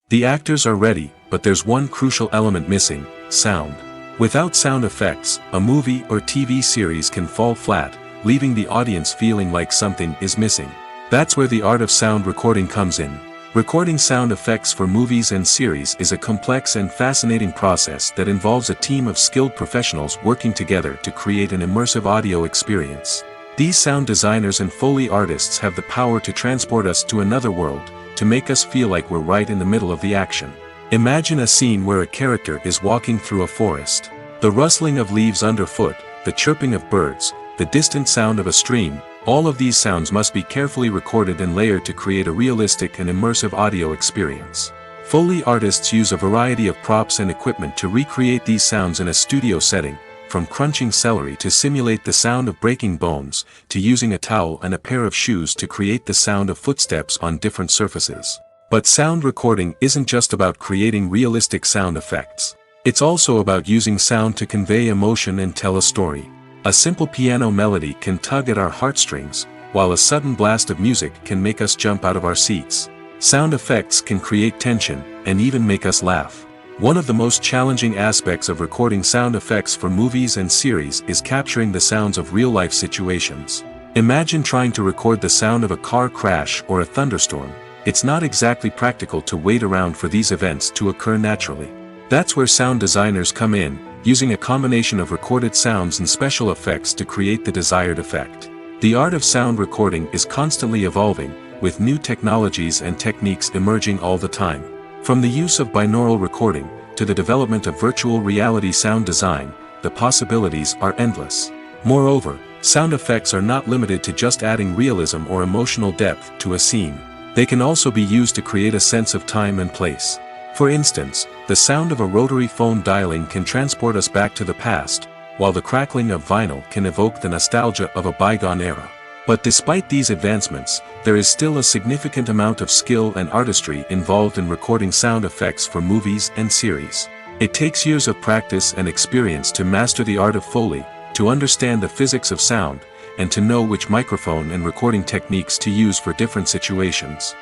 The actors are ready, but there's one crucial element missing: sound. Without sound effects, a movie or TV series can fall flat, leaving the audience feeling like something is missing. That's where the art of sound recording comes in. Recording sound effects for movies and series is a complex and fascinating process that involves a team of skilled professionals working together to create an immersive audio experience. These sound designers and Foley artists have the power to transport us to another world, to make us feel like we're right in the middle of the action. Imagine a scene where a character is walking through a forest. The rustling of leaves underfoot, the chirping of birds, the distant sound of a stream, all of these sounds must be carefully recorded and layered to create a realistic and immersive audio experience. Foley artists use a variety of props and equipment to recreate these sounds in a studio setting, from crunching celery to simulate the sound of breaking bones, to using a towel and a pair of shoes to create the sound of footsteps on different surfaces. But sound recording isn't just about creating realistic sound effects. It's also about using sound to convey emotion and tell a story. A simple piano melody can tug at our heartstrings, while a sudden blast of music can make us jump out of our seats. Sound effects can create tension, and even make us laugh. One of the most challenging aspects of recording sound effects for movies and series is capturing the sounds of real-life situations. Imagine trying to record the sound of a car crash or a thunderstorm. It's not exactly practical to wait around for these events to occur naturally. That's where sound designers come in, using a combination of recorded sounds and special effects to create the desired effect. The art of sound recording is constantly evolving, with new technologies and techniques emerging all the time. From the use of binaural recording, to the development of virtual reality sound design, the possibilities are endless. Moreover, sound effects are not limited to just adding realism or emotional depth to a scene. They can also be used to create a sense of time and place. For instance, the sound of a rotary phone dialing can transport us back to the past, while the crackling of vinyl can evoke the nostalgia of a bygone era. But despite these advancements, there is still a significant amount of skill and artistry involved in recording sound effects for movies and series. It takes years of practice and experience to master the art of Foley, to understand the physics of sound, and to know which microphone and recording techniques to use for different situations.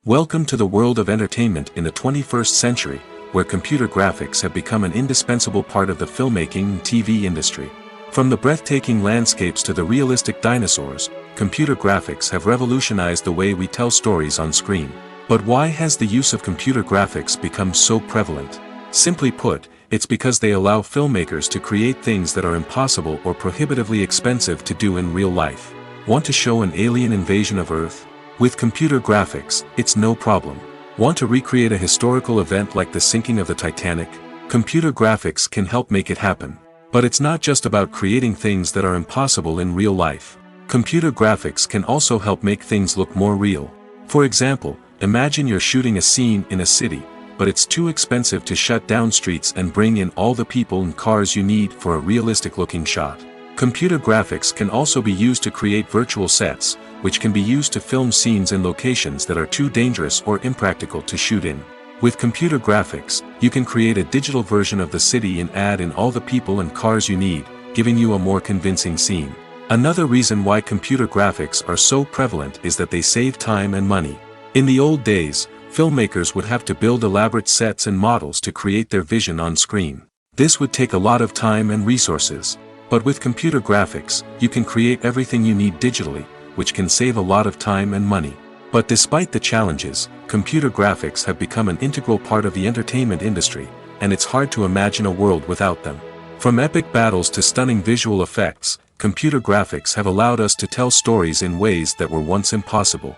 Welcome to the world of entertainment in the 21st century, where computer graphics have become an indispensable part of the filmmaking and TV industry. From the breathtaking landscapes to the realistic dinosaurs, computer graphics have revolutionized the way we tell stories on screen. But why has the use of computer graphics become so prevalent? Simply put, it's because they allow filmmakers to create things that are impossible or prohibitively expensive to do in real life. Want to show an alien invasion of Earth? With computer graphics, it's no problem. Want to recreate a historical event like the sinking of the Titanic? Computer graphics can help make it happen. But it's not just about creating things that are impossible in real life. Computer graphics can also help make things look more real. For example, imagine you're shooting a scene in a city, but it's too expensive to shut down streets and bring in all the people and cars you need for a realistic-looking shot. Computer graphics can also be used to create virtual sets, which can be used to film scenes in locations that are too dangerous or impractical to shoot in. With computer graphics, you can create a digital version of the city and add in all the people and cars you need, giving you a more convincing scene. Another reason why computer graphics are so prevalent is that they save time and money. In the old days, filmmakers would have to build elaborate sets and models to create their vision on screen. This would take a lot of time and resources. But with computer graphics, you can create everything you need digitally, which can save a lot of time and money. But despite the challenges, computer graphics have become an integral part of the entertainment industry, and it's hard to imagine a world without them. From epic battles to stunning visual effects, computer graphics have allowed us to tell stories in ways that were once impossible.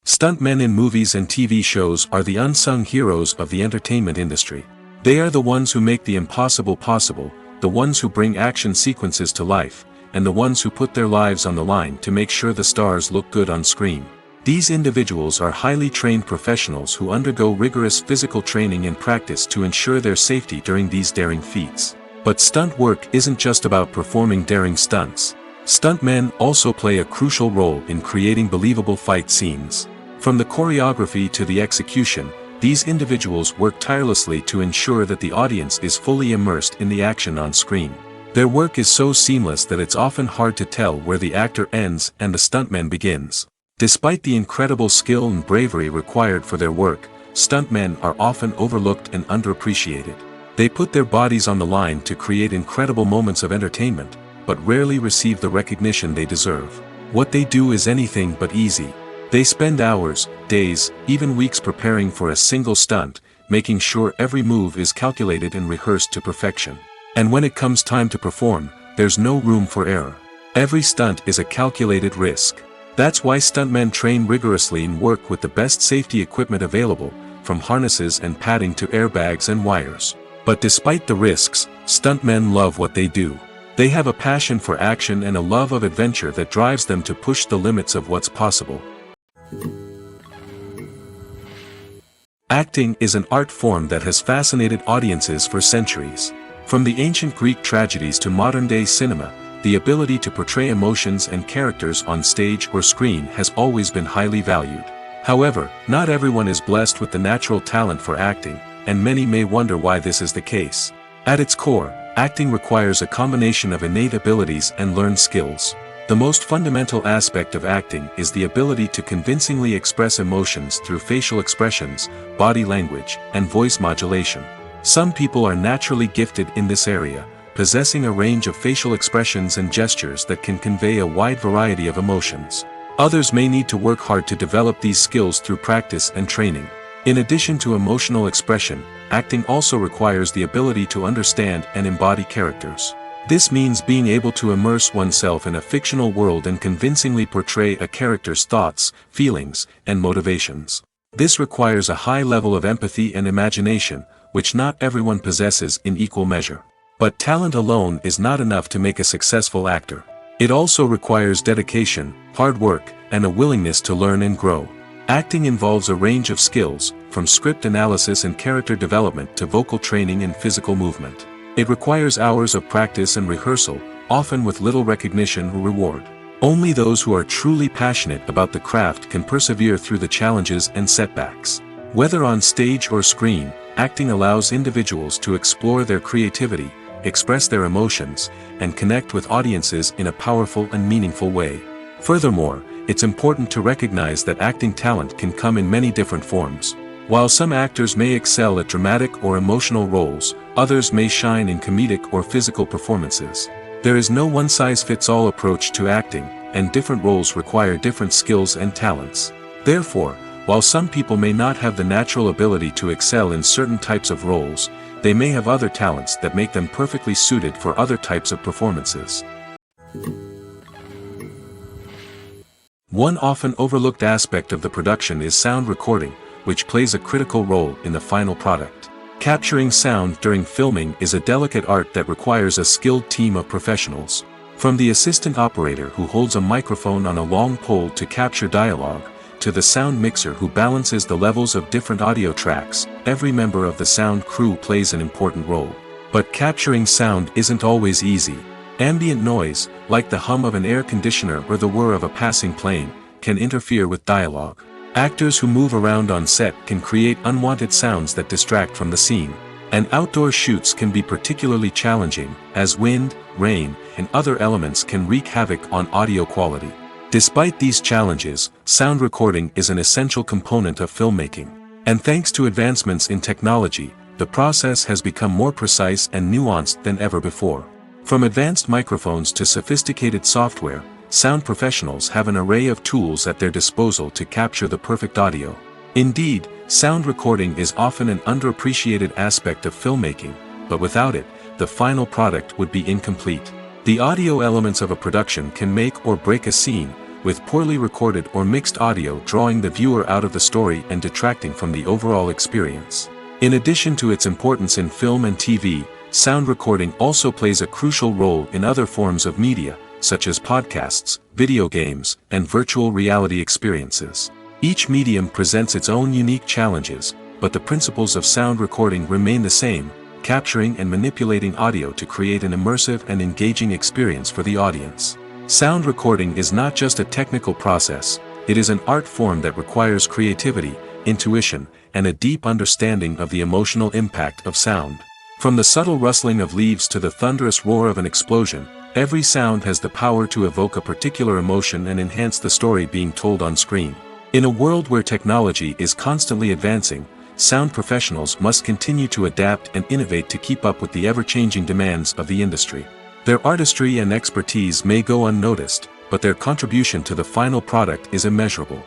Stuntmen in movies and TV shows are the unsung heroes of the entertainment industry. They are the ones who make the impossible possible, the ones who bring action sequences to life, and the ones who put their lives on the line to make sure the stars look good on screen. These individuals are highly trained professionals who undergo rigorous physical training and practice to ensure their safety during these daring feats. But stunt work isn't just about performing daring stunts. Stuntmen also play a crucial role in creating believable fight scenes. From the choreography to the execution, these individuals work tirelessly to ensure that the audience is fully immersed in the action on screen. Their work is so seamless that it's often hard to tell where the actor ends and the stuntman begins. Despite the incredible skill and bravery required for their work, stuntmen are often overlooked and underappreciated. They put their bodies on the line to create incredible moments of entertainment, but rarely receive the recognition they deserve. What they do is anything but easy. They spend hours, days, even weeks preparing for a single stunt, making sure every move is calculated and rehearsed to perfection. And when it comes time to perform, there's no room for error. Every stunt is a calculated risk. That's why stuntmen train rigorously and work with the best safety equipment available, from harnesses and padding to airbags and wires. But despite the risks, stuntmen love what they do. They have a passion for action and a love of adventure that drives them to push the limits of what's possible. Acting is an art form that has fascinated audiences for centuries. From the ancient Greek tragedies to modern-day cinema, the ability to portray emotions and characters on stage or screen has always been highly valued. However, not everyone is blessed with the natural talent for acting, and many may wonder why this is the case. At its core, acting requires a combination of innate abilities and learned skills. The most fundamental aspect of acting is the ability to convincingly express emotions through facial expressions, body language, and voice modulation. Some people are naturally gifted in this area, possessing a range of facial expressions and gestures that can convey a wide variety of emotions. Others may need to work hard to develop these skills through practice and training. In addition to emotional expression, acting also requires the ability to understand and embody characters. This means being able to immerse oneself in a fictional world and convincingly portray a character's thoughts, feelings, and motivations. This requires a high level of empathy and imagination, which not everyone possesses in equal measure. But talent alone is not enough to make a successful actor. It also requires dedication, hard work, and a willingness to learn and grow. Acting involves a range of skills, from script analysis and character development to vocal training and physical movement. It requires hours of practice and rehearsal, often with little recognition or reward. Only those who are truly passionate about the craft can persevere through the challenges and setbacks. Whether on stage or screen, acting allows individuals to explore their creativity, express their emotions, and connect with audiences in a powerful and meaningful way. Furthermore, it's important to recognize that acting talent can come in many different forms. While some actors may excel at dramatic or emotional roles, others may shine in comedic or physical performances. There is no one-size-fits-all approach to acting, and different roles require different skills and talents. Therefore, while some people may not have the natural ability to excel in certain types of roles, they may have other talents that make them perfectly suited for other types of performances. One often overlooked aspect of the production is sound recording, which plays a critical role in the final product. Capturing sound during filming is a delicate art that requires a skilled team of professionals. From the assistant operator who holds a microphone on a long pole to capture dialogue, to the sound mixer who balances the levels of different audio tracks, every member of the sound crew plays an important role. But capturing sound isn't always easy. Ambient noise, like the hum of an air conditioner or the whir of a passing plane, can interfere with dialogue. Actors who move around on set can create unwanted sounds that distract from the scene. And outdoor shoots can be particularly challenging, as wind, rain, and other elements can wreak havoc on audio quality. Despite these challenges, sound recording is an essential component of filmmaking. And thanks to advancements in technology, the process has become more precise and nuanced than ever before. From advanced microphones to sophisticated software, sound professionals have an array of tools at their disposal to capture the perfect audio. Indeed, sound recording is often an underappreciated aspect of filmmaking, but without it, the final product would be incomplete. The audio elements of a production can make or break a scene, with poorly recorded or mixed audio drawing the viewer out of the story and detracting from the overall experience. In addition to its importance in film and TV, sound recording also plays a crucial role in other forms of media, such as podcasts, video games, and virtual reality experiences. Each medium presents its own unique challenges, but the principles of sound recording remain the same, capturing and manipulating audio to create an immersive and engaging experience for the audience. Sound recording is not just a technical process, it is an art form that requires creativity, intuition, and a deep understanding of the emotional impact of sound. From the subtle rustling of leaves to the thunderous roar of an explosion, every sound has the power to evoke a particular emotion and enhance the story being told on screen. In a world where technology is constantly advancing, sound professionals must continue to adapt and innovate to keep up with the ever-changing demands of the industry. Their artistry and expertise may go unnoticed, but their contribution to the final product is immeasurable.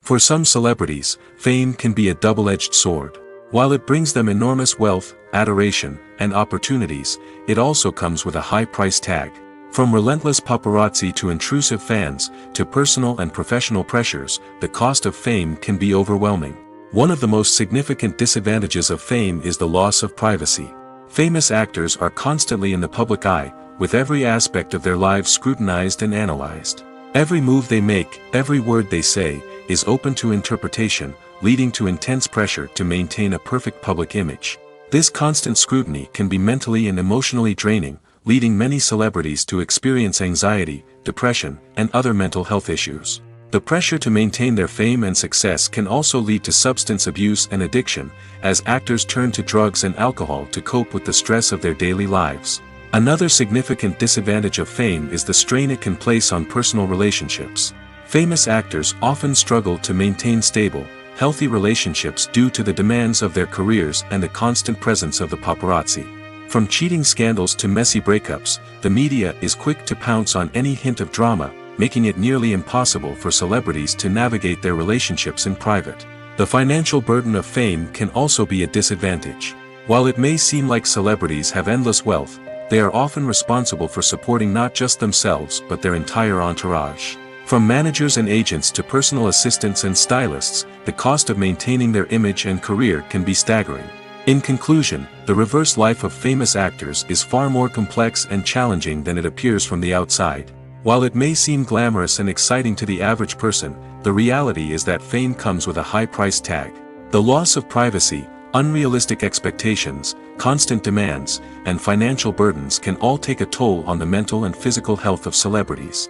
For some celebrities, fame can be a double-edged sword. While it brings them enormous wealth, adoration, and opportunities, it also comes with a high price tag. From relentless paparazzi to intrusive fans, to personal and professional pressures, the cost of fame can be overwhelming. One of the most significant disadvantages of fame is the loss of privacy. Famous actors are constantly in the public eye, with every aspect of their lives scrutinized and analyzed. Every move they make, every word they say, is open to interpretation, leading to intense pressure to maintain a perfect public image. This constant scrutiny can be mentally and emotionally draining, leading many celebrities to experience anxiety, depression, and other mental health issues. The pressure to maintain their fame and success can also lead to substance abuse and addiction, as actors turn to drugs and alcohol to cope with the stress of their daily lives. Another significant disadvantage of fame is the strain it can place on personal relationships. Famous actors often struggle to maintain stable, healthy relationships due to the demands of their careers and the constant presence of the paparazzi. From cheating scandals to messy breakups, the media is quick to pounce on any hint of drama, making it nearly impossible for celebrities to navigate their relationships in private. The financial burden of fame can also be a disadvantage. While it may seem like celebrities have endless wealth, they are often responsible for supporting not just themselves but their entire entourage. From managers and agents to personal assistants and stylists, the cost of maintaining their image and career can be staggering. In conclusion, the reverse life of famous actors is far more complex and challenging than it appears from the outside. While it may seem glamorous and exciting to the average person, the reality is that fame comes with a high price tag. The loss of privacy, unrealistic expectations, constant demands, and financial burdens can all take a toll on the mental and physical health of celebrities.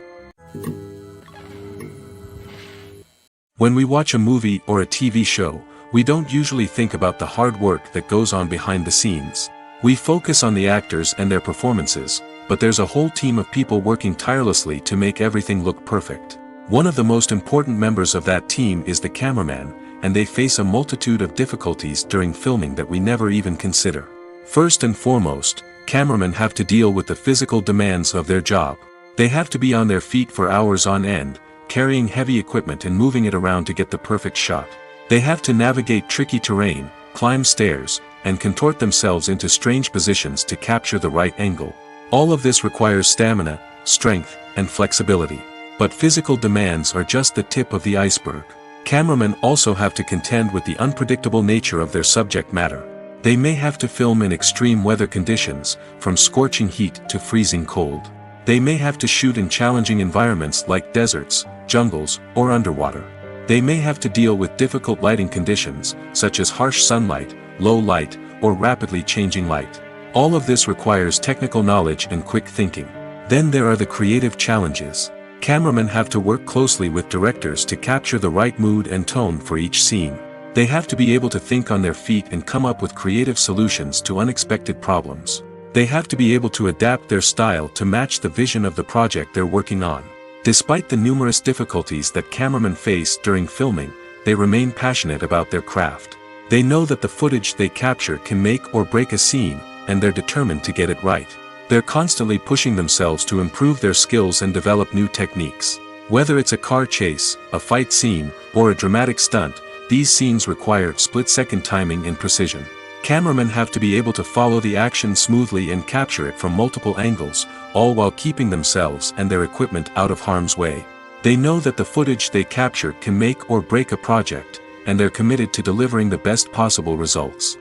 When we watch a movie or a TV show, we don't usually think about the hard work that goes on behind the scenes. We focus on the actors and their performances, but there's a whole team of people working tirelessly to make everything look perfect. One of the most important members of that team is the cameraman, and they face a multitude of difficulties during filming that we never even consider. First and foremost, cameramen have to deal with the physical demands of their job. They have to be on their feet for hours on end, carrying heavy equipment and moving it around to get the perfect shot. They have to navigate tricky terrain, climb stairs, and contort themselves into strange positions to capture the right angle. All of this requires stamina, strength, and flexibility. But physical demands are just the tip of the iceberg. Cameramen also have to contend with the unpredictable nature of their subject matter. They may have to film in extreme weather conditions, from scorching heat to freezing cold. They may have to shoot in challenging environments like deserts, jungles, or underwater. They may have to deal with difficult lighting conditions, such as harsh sunlight, low light, or rapidly changing light. All of this requires technical knowledge and quick thinking. Then there are the creative challenges. Cameramen have to work closely with directors to capture the right mood and tone for each scene. They have to be able to think on their feet and come up with creative solutions to unexpected problems. They have to be able to adapt their style to match the vision of the project they're working on. Despite the numerous difficulties that cameramen face during filming, they remain passionate about their craft. They know that the footage they capture can make or break a scene, and they're determined to get it right. They're constantly pushing themselves to improve their skills and develop new techniques. Whether it's a car chase, a fight scene, or a dramatic stunt, these scenes require split-second timing and precision. Cameramen have to be able to follow the action smoothly and capture it from multiple angles, all while keeping themselves and their equipment out of harm's way. They know that the footage they capture can make or break a project, and they're committed to delivering the best possible results.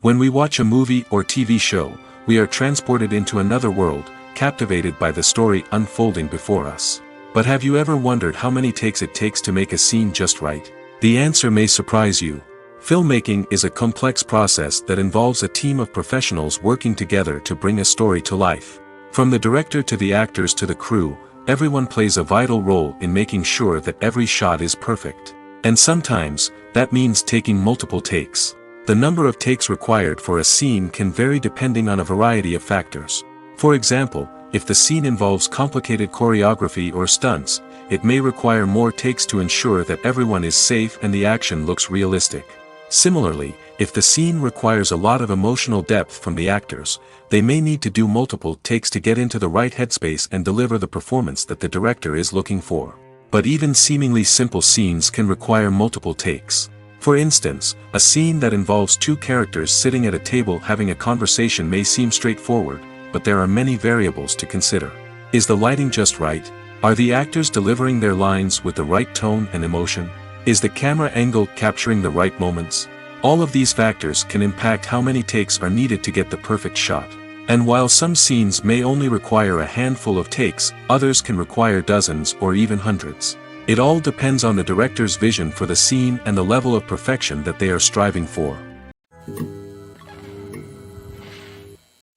When we watch a movie or TV show, we are transported into another world, captivated by the story unfolding before us. But have you ever wondered how many takes it takes to make a scene just right? The answer may surprise you. Filmmaking is a complex process that involves a team of professionals working together to bring a story to life. From the director to the actors to the crew, everyone plays a vital role in making sure that every shot is perfect. And sometimes, that means taking multiple takes. The number of takes required for a scene can vary depending on a variety of factors. For example, if the scene involves complicated choreography or stunts, it may require more takes to ensure that everyone is safe and the action looks realistic. Similarly, if the scene requires a lot of emotional depth from the actors, they may need to do multiple takes to get into the right headspace and deliver the performance that the director is looking for. But even seemingly simple scenes can require multiple takes. For instance, a scene that involves two characters sitting at a table having a conversation may seem straightforward, but there are many variables to consider. Is the lighting just right? Are the actors delivering their lines with the right tone and emotion? Is the camera angle capturing the right moments? All of these factors can impact how many takes are needed to get the perfect shot. And while some scenes may only require a handful of takes, others can require dozens or even hundreds. It all depends on the director's vision for the scene and the level of perfection that they are striving for.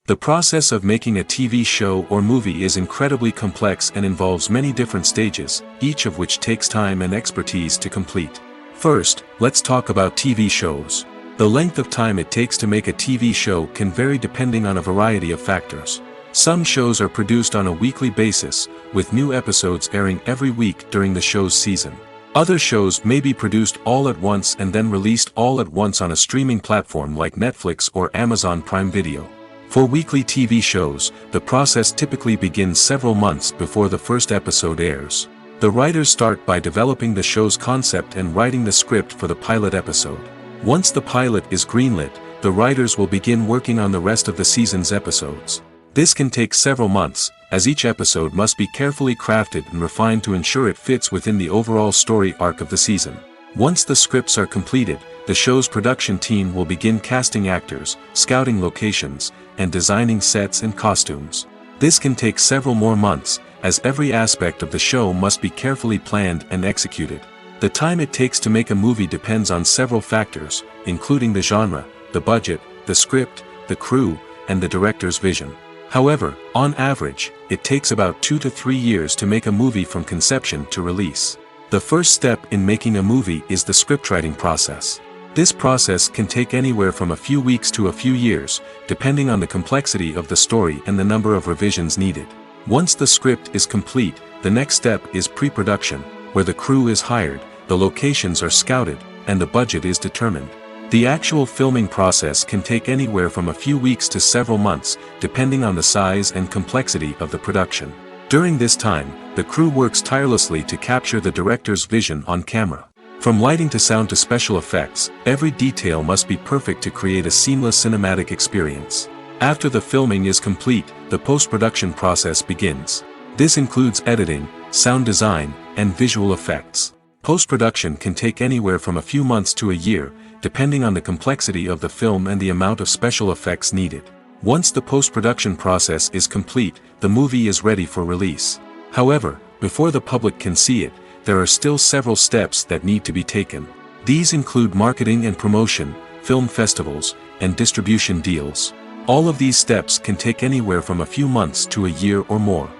The process of making a TV show or movie is incredibly complex and involves many different stages, each of which takes time and expertise to complete. First, let's talk about TV shows. The length of time it takes to make a TV show can vary depending on a variety of factors. Some shows are produced on a weekly basis, with new episodes airing every week during the show's season. Other shows may be produced all at once and then released all at once on a streaming platform like Netflix or Amazon Prime Video. For weekly TV shows, the process typically begins several months before the first episode airs. The writers start by developing the show's concept and writing the script for the pilot episode. Once the pilot is greenlit, the writers will begin working on the rest of the season's episodes. This can take several months, as each episode must be carefully crafted and refined to ensure it fits within the overall story arc of the season. Once the scripts are completed, the show's production team will begin casting actors, scouting locations, and designing sets and costumes. This can take several more months, as every aspect of the show must be carefully planned and executed. The time it takes to make a movie depends on several factors, including the genre, the budget, the script, the crew, and the director's vision. However, on average, it takes about 2 to 3 years to make a movie from conception to release. The first step in making a movie is the scriptwriting process. This process can take anywhere from a few weeks to a few years, depending on the complexity of the story and the number of revisions needed. Once the script is complete, the next step is pre-production, where the crew is hired, the locations are scouted, and the budget is determined. The actual filming process can take anywhere from a few weeks to several months, depending on the size and complexity of the production. During this time, the crew works tirelessly to capture the director's vision on camera. From lighting to sound to special effects, every detail must be perfect to create a seamless cinematic experience. After the filming is complete, the post-production process begins. This includes editing, sound design, and visual effects. Post-production can take anywhere from a few months to a year, depending on the complexity of the film and the amount of special effects needed. Once the post-production process is complete, the movie is ready for release. However, before the public can see it, there are still several steps that need to be taken. These include marketing and promotion, film festivals, and distribution deals. All of these steps can take anywhere from a few months to a year or more.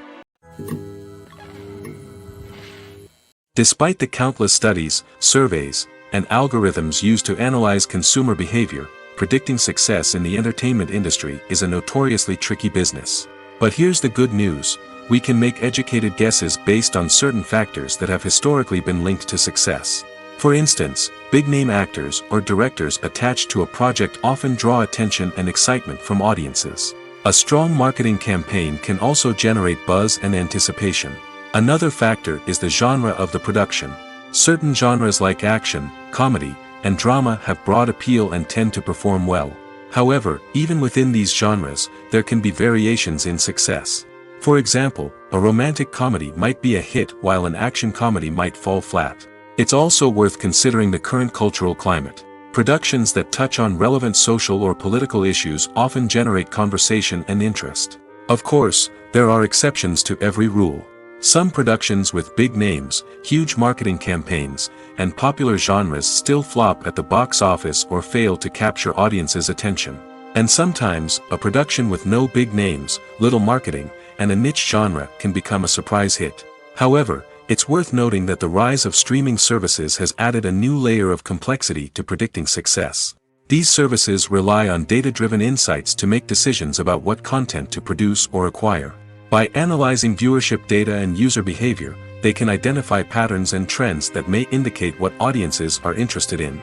Despite the countless studies, surveys, and algorithms used to analyze consumer behavior, predicting success in the entertainment industry is a notoriously tricky business. But here's the good news: we can make educated guesses based on certain factors that have historically been linked to success. For instance, big-name actors or directors attached to a project often draw attention and excitement from audiences. A strong marketing campaign can also generate buzz and anticipation. Another factor is the genre of the production. Certain genres like action, comedy, and drama have broad appeal and tend to perform well. However, even within these genres, there can be variations in success. For example, a romantic comedy might be a hit while an action comedy might fall flat. It's also worth considering the current cultural climate. Productions that touch on relevant social or political issues often generate conversation and interest. Of course, there are exceptions to every rule. Some productions with big names, huge marketing campaigns, and popular genres still flop at the box office or fail to capture audiences' attention. And sometimes, a production with no big names, little marketing, and a niche genre can become a surprise hit. However, it's worth noting that the rise of streaming services has added a new layer of complexity to predicting success. These services rely on data-driven insights to make decisions about what content to produce or acquire. By analyzing viewership data and user behavior, they can identify patterns and trends that may indicate what audiences are interested in.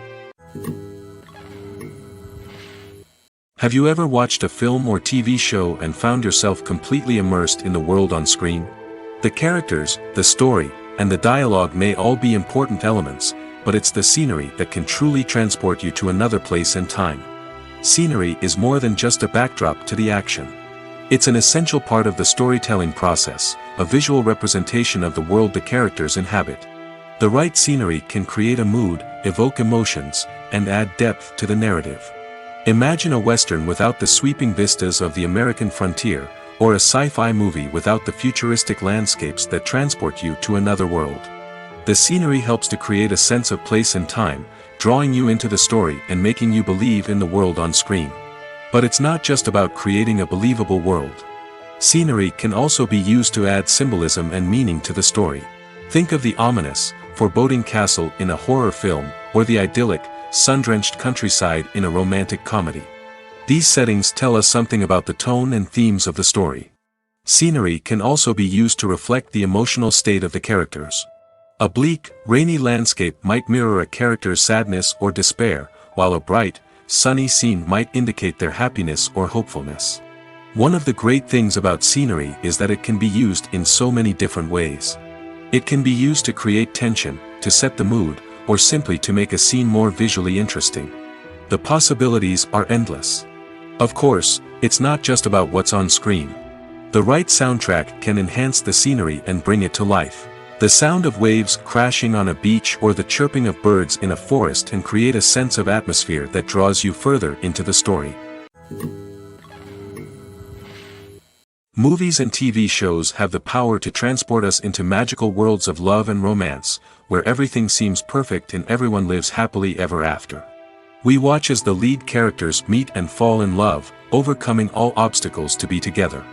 Have you ever watched a film or TV show and found yourself completely immersed in the world on screen? The characters, the story, and the dialogue may all be important elements, but it's the scenery that can truly transport you to another place and time. Scenery is more than just a backdrop to the action. It's an essential part of the storytelling process, a visual representation of the world the characters inhabit. The right scenery can create a mood, evoke emotions, and add depth to the narrative. Imagine a Western without the sweeping vistas of the American frontier, or a sci-fi movie without the futuristic landscapes that transport you to another world. The scenery helps to create a sense of place and time, drawing you into the story and making you believe in the world on screen. But it's not just about creating a believable world. Scenery can also be used to add symbolism and meaning to the story. Think of the ominous, foreboding castle in a horror film, or the idyllic, sun-drenched countryside in a romantic comedy. These settings tell us something about the tone and themes of the story. Scenery can also be used to reflect the emotional state of the characters. A bleak, rainy landscape might mirror a character's sadness or despair, while a bright, sunny scene might indicate their happiness or hopefulness. One of the great things about scenery is that it can be used in so many different ways. It can be used to create tension, to set the mood, or simply to make a scene more visually interesting. The possibilities are endless. Of course, it's not just about what's on screen. The right soundtrack can enhance the scenery and bring it to life. The sound of waves crashing on a beach or the chirping of birds in a forest can create a sense of atmosphere that draws you further into the story. Movies and TV shows have the power to transport us into magical worlds of love and romance, where everything seems perfect and everyone lives happily ever after. We watch as the lead characters meet and fall in love, overcoming all obstacles to be together.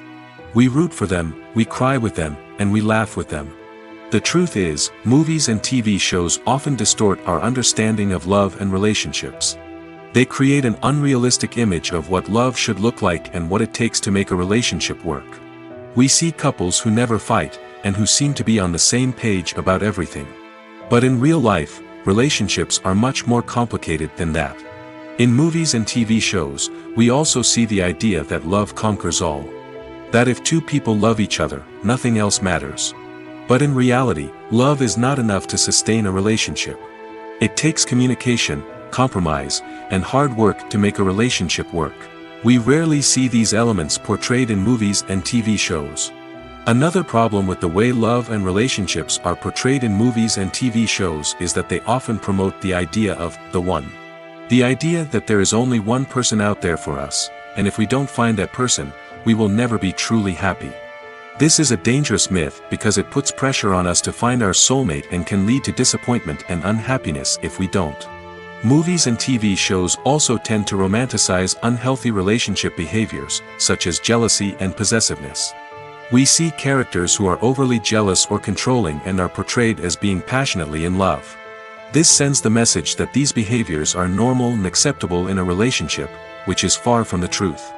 We root for them, we cry with them, and we laugh with them. The truth is, movies and TV shows often distort our understanding of love and relationships. They create an unrealistic image of what love should look like and what it takes to make a relationship work. We see couples who never fight, and who seem to be on the same page about everything. But in real life, relationships are much more complicated than that. In movies and TV shows, we also see the idea that love conquers all. That if two people love each other, nothing else matters. But in reality, love is not enough to sustain a relationship. It takes communication, compromise, and hard work to make a relationship work. We rarely see these elements portrayed in movies and TV shows. Another problem with the way love and relationships are portrayed in movies and TV shows is that they often promote the idea of the one. The idea that there is only one person out there for us, and if we don't find that person, we will never be truly happy. This is a dangerous myth because it puts pressure on us to find our soulmate and can lead to disappointment and unhappiness if we don't. Movies and TV shows also tend to romanticize unhealthy relationship behaviors, such as jealousy and possessiveness. We see characters who are overly jealous or controlling and are portrayed as being passionately in love. This sends the message that these behaviors are normal and acceptable in a relationship, which is far from the truth.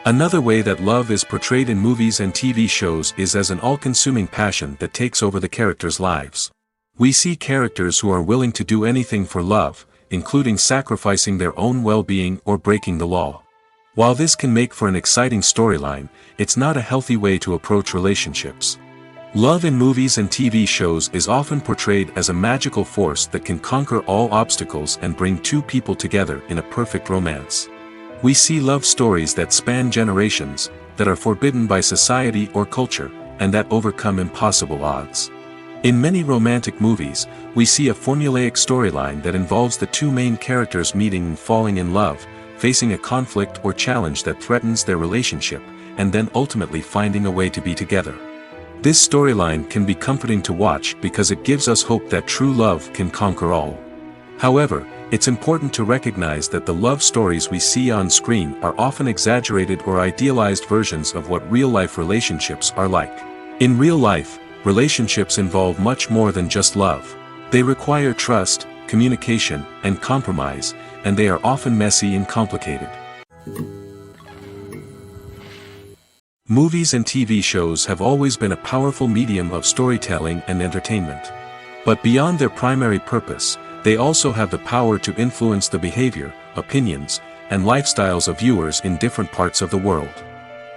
Another way that love is portrayed in movies and TV shows is as an all-consuming passion that takes over the characters' lives. We see characters who are willing to do anything for love, including sacrificing their own well-being or breaking the law. While this can make for an exciting storyline, it's not a healthy way to approach relationships. Love in movies and TV shows is often portrayed as a magical force that can conquer all obstacles and bring two people together in a perfect romance. We see love stories that span generations, that are forbidden by society or culture, and that overcome impossible odds. In many romantic movies, we see a formulaic storyline that involves the two main characters meeting and falling in love, facing a conflict or challenge that threatens their relationship, and then ultimately finding a way to be together. This storyline can be comforting to watch because it gives us hope that true love can conquer all. However, it's important to recognize that the love stories we see on screen are often exaggerated or idealized versions of what real-life relationships are like. In real life, relationships involve much more than just love. They require trust, communication, and compromise, and they are often messy and complicated. Movies and TV shows have always been a powerful medium of storytelling and entertainment. But beyond their primary purpose, they also have the power to influence the behavior, opinions, and lifestyles of viewers in different parts of the world.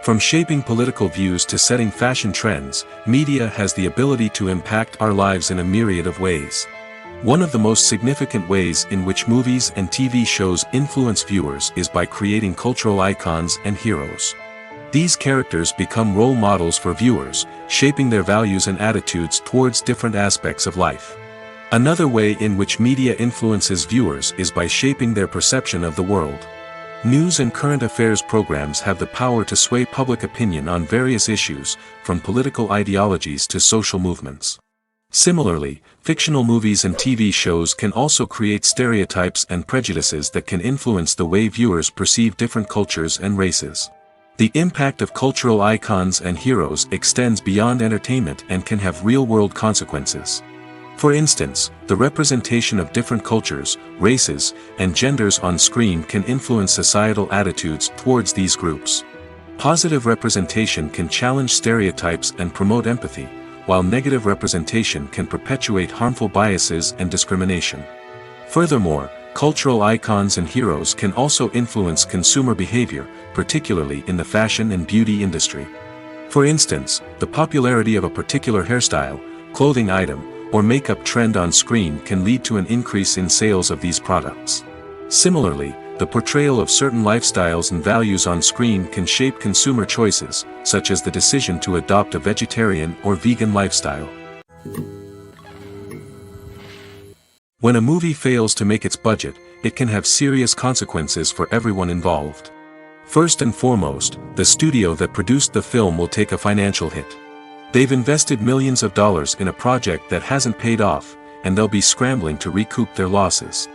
From shaping political views to setting fashion trends, media has the ability to impact our lives in a myriad of ways. One of the most significant ways in which movies and TV shows influence viewers is by creating cultural icons and heroes. These characters become role models for viewers, shaping their values and attitudes towards different aspects of life. Another way in which media influences viewers is by shaping their perception of the world. News and current affairs programs have the power to sway public opinion on various issues, from political ideologies to social movements. Similarly, fictional movies and TV shows can also create stereotypes and prejudices that can influence the way viewers perceive different cultures and races. The impact of cultural icons and heroes extends beyond entertainment and can have real-world consequences. For instance, the representation of different cultures, races, and genders on screen can influence societal attitudes towards these groups. Positive representation can challenge stereotypes and promote empathy, while negative representation can perpetuate harmful biases and discrimination. Furthermore, cultural icons and heroes can also influence consumer behavior, particularly in the fashion and beauty industry. For instance, the popularity of a particular hairstyle, clothing item, or makeup trend on screen can lead to an increase in sales of these products. Similarly, the portrayal of certain lifestyles and values on screen can shape consumer choices, such as the decision to adopt a vegetarian or vegan lifestyle. When a movie fails to make its budget, it can have serious consequences for everyone involved. First and foremost, the studio that produced the film will take a financial hit. They've invested millions of dollars in a project that hasn't paid off, and they'll be scrambling to recoup their losses.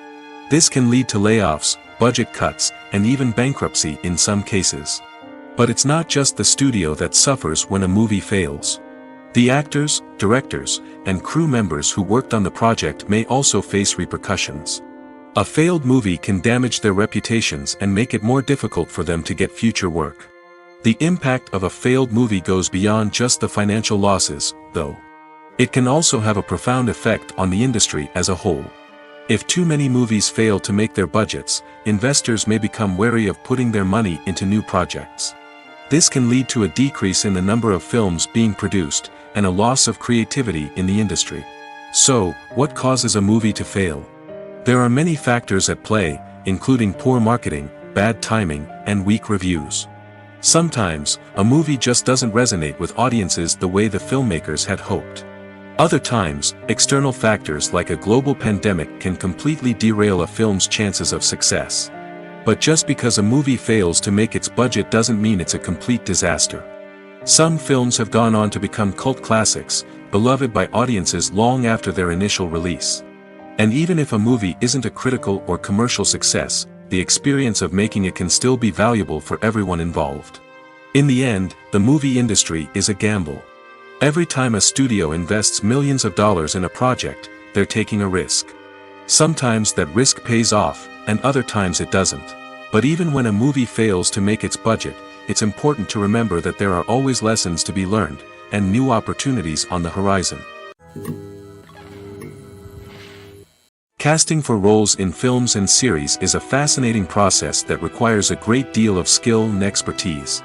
This can lead to layoffs, budget cuts, and even bankruptcy in some cases. But it's not just the studio that suffers when a movie fails. The actors, directors, and crew members who worked on the project may also face repercussions. A failed movie can damage their reputations and make it more difficult for them to get future work. The impact of a failed movie goes beyond just the financial losses, though. It can also have a profound effect on the industry as a whole. If too many movies fail to make their budgets, investors may become wary of putting their money into new projects. This can lead to a decrease in the number of films being produced, and a loss of creativity in the industry. So, what causes a movie to fail? There are many factors at play, including poor marketing, bad timing, and weak reviews. Sometimes, a movie just doesn't resonate with audiences the way the filmmakers had hoped. Other times, external factors like a global pandemic can completely derail a film's chances of success. But just because a movie fails to make its budget doesn't mean it's a complete disaster. Some films have gone on to become cult classics, beloved by audiences long after their initial release. And even if a movie isn't a critical or commercial success, the experience of making it can still be valuable for everyone involved. In the end, the movie industry is a gamble. Every time a studio invests millions of dollars in a project, they're taking a risk. Sometimes that risk pays off, and other times it doesn't. But even when a movie fails to make its budget, it's important to remember that there are always lessons to be learned, and new opportunities on the horizon. Casting for roles in films and series is a fascinating process that requires a great deal of skill and expertise.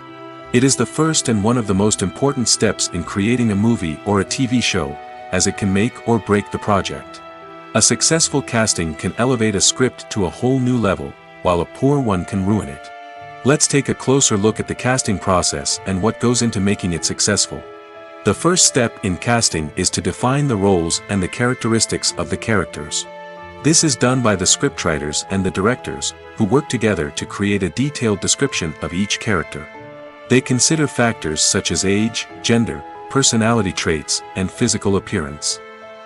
It is the first and one of the most important steps in creating a movie or a TV show, as it can make or break the project. A successful casting can elevate a script to a whole new level, while a poor one can ruin it. Let's take a closer look at the casting process and what goes into making it successful. The first step in casting is to define the roles and the characteristics of the characters. This is done by the scriptwriters and the directors, who work together to create a detailed description of each character. They consider factors such as age, gender, personality traits, and physical appearance.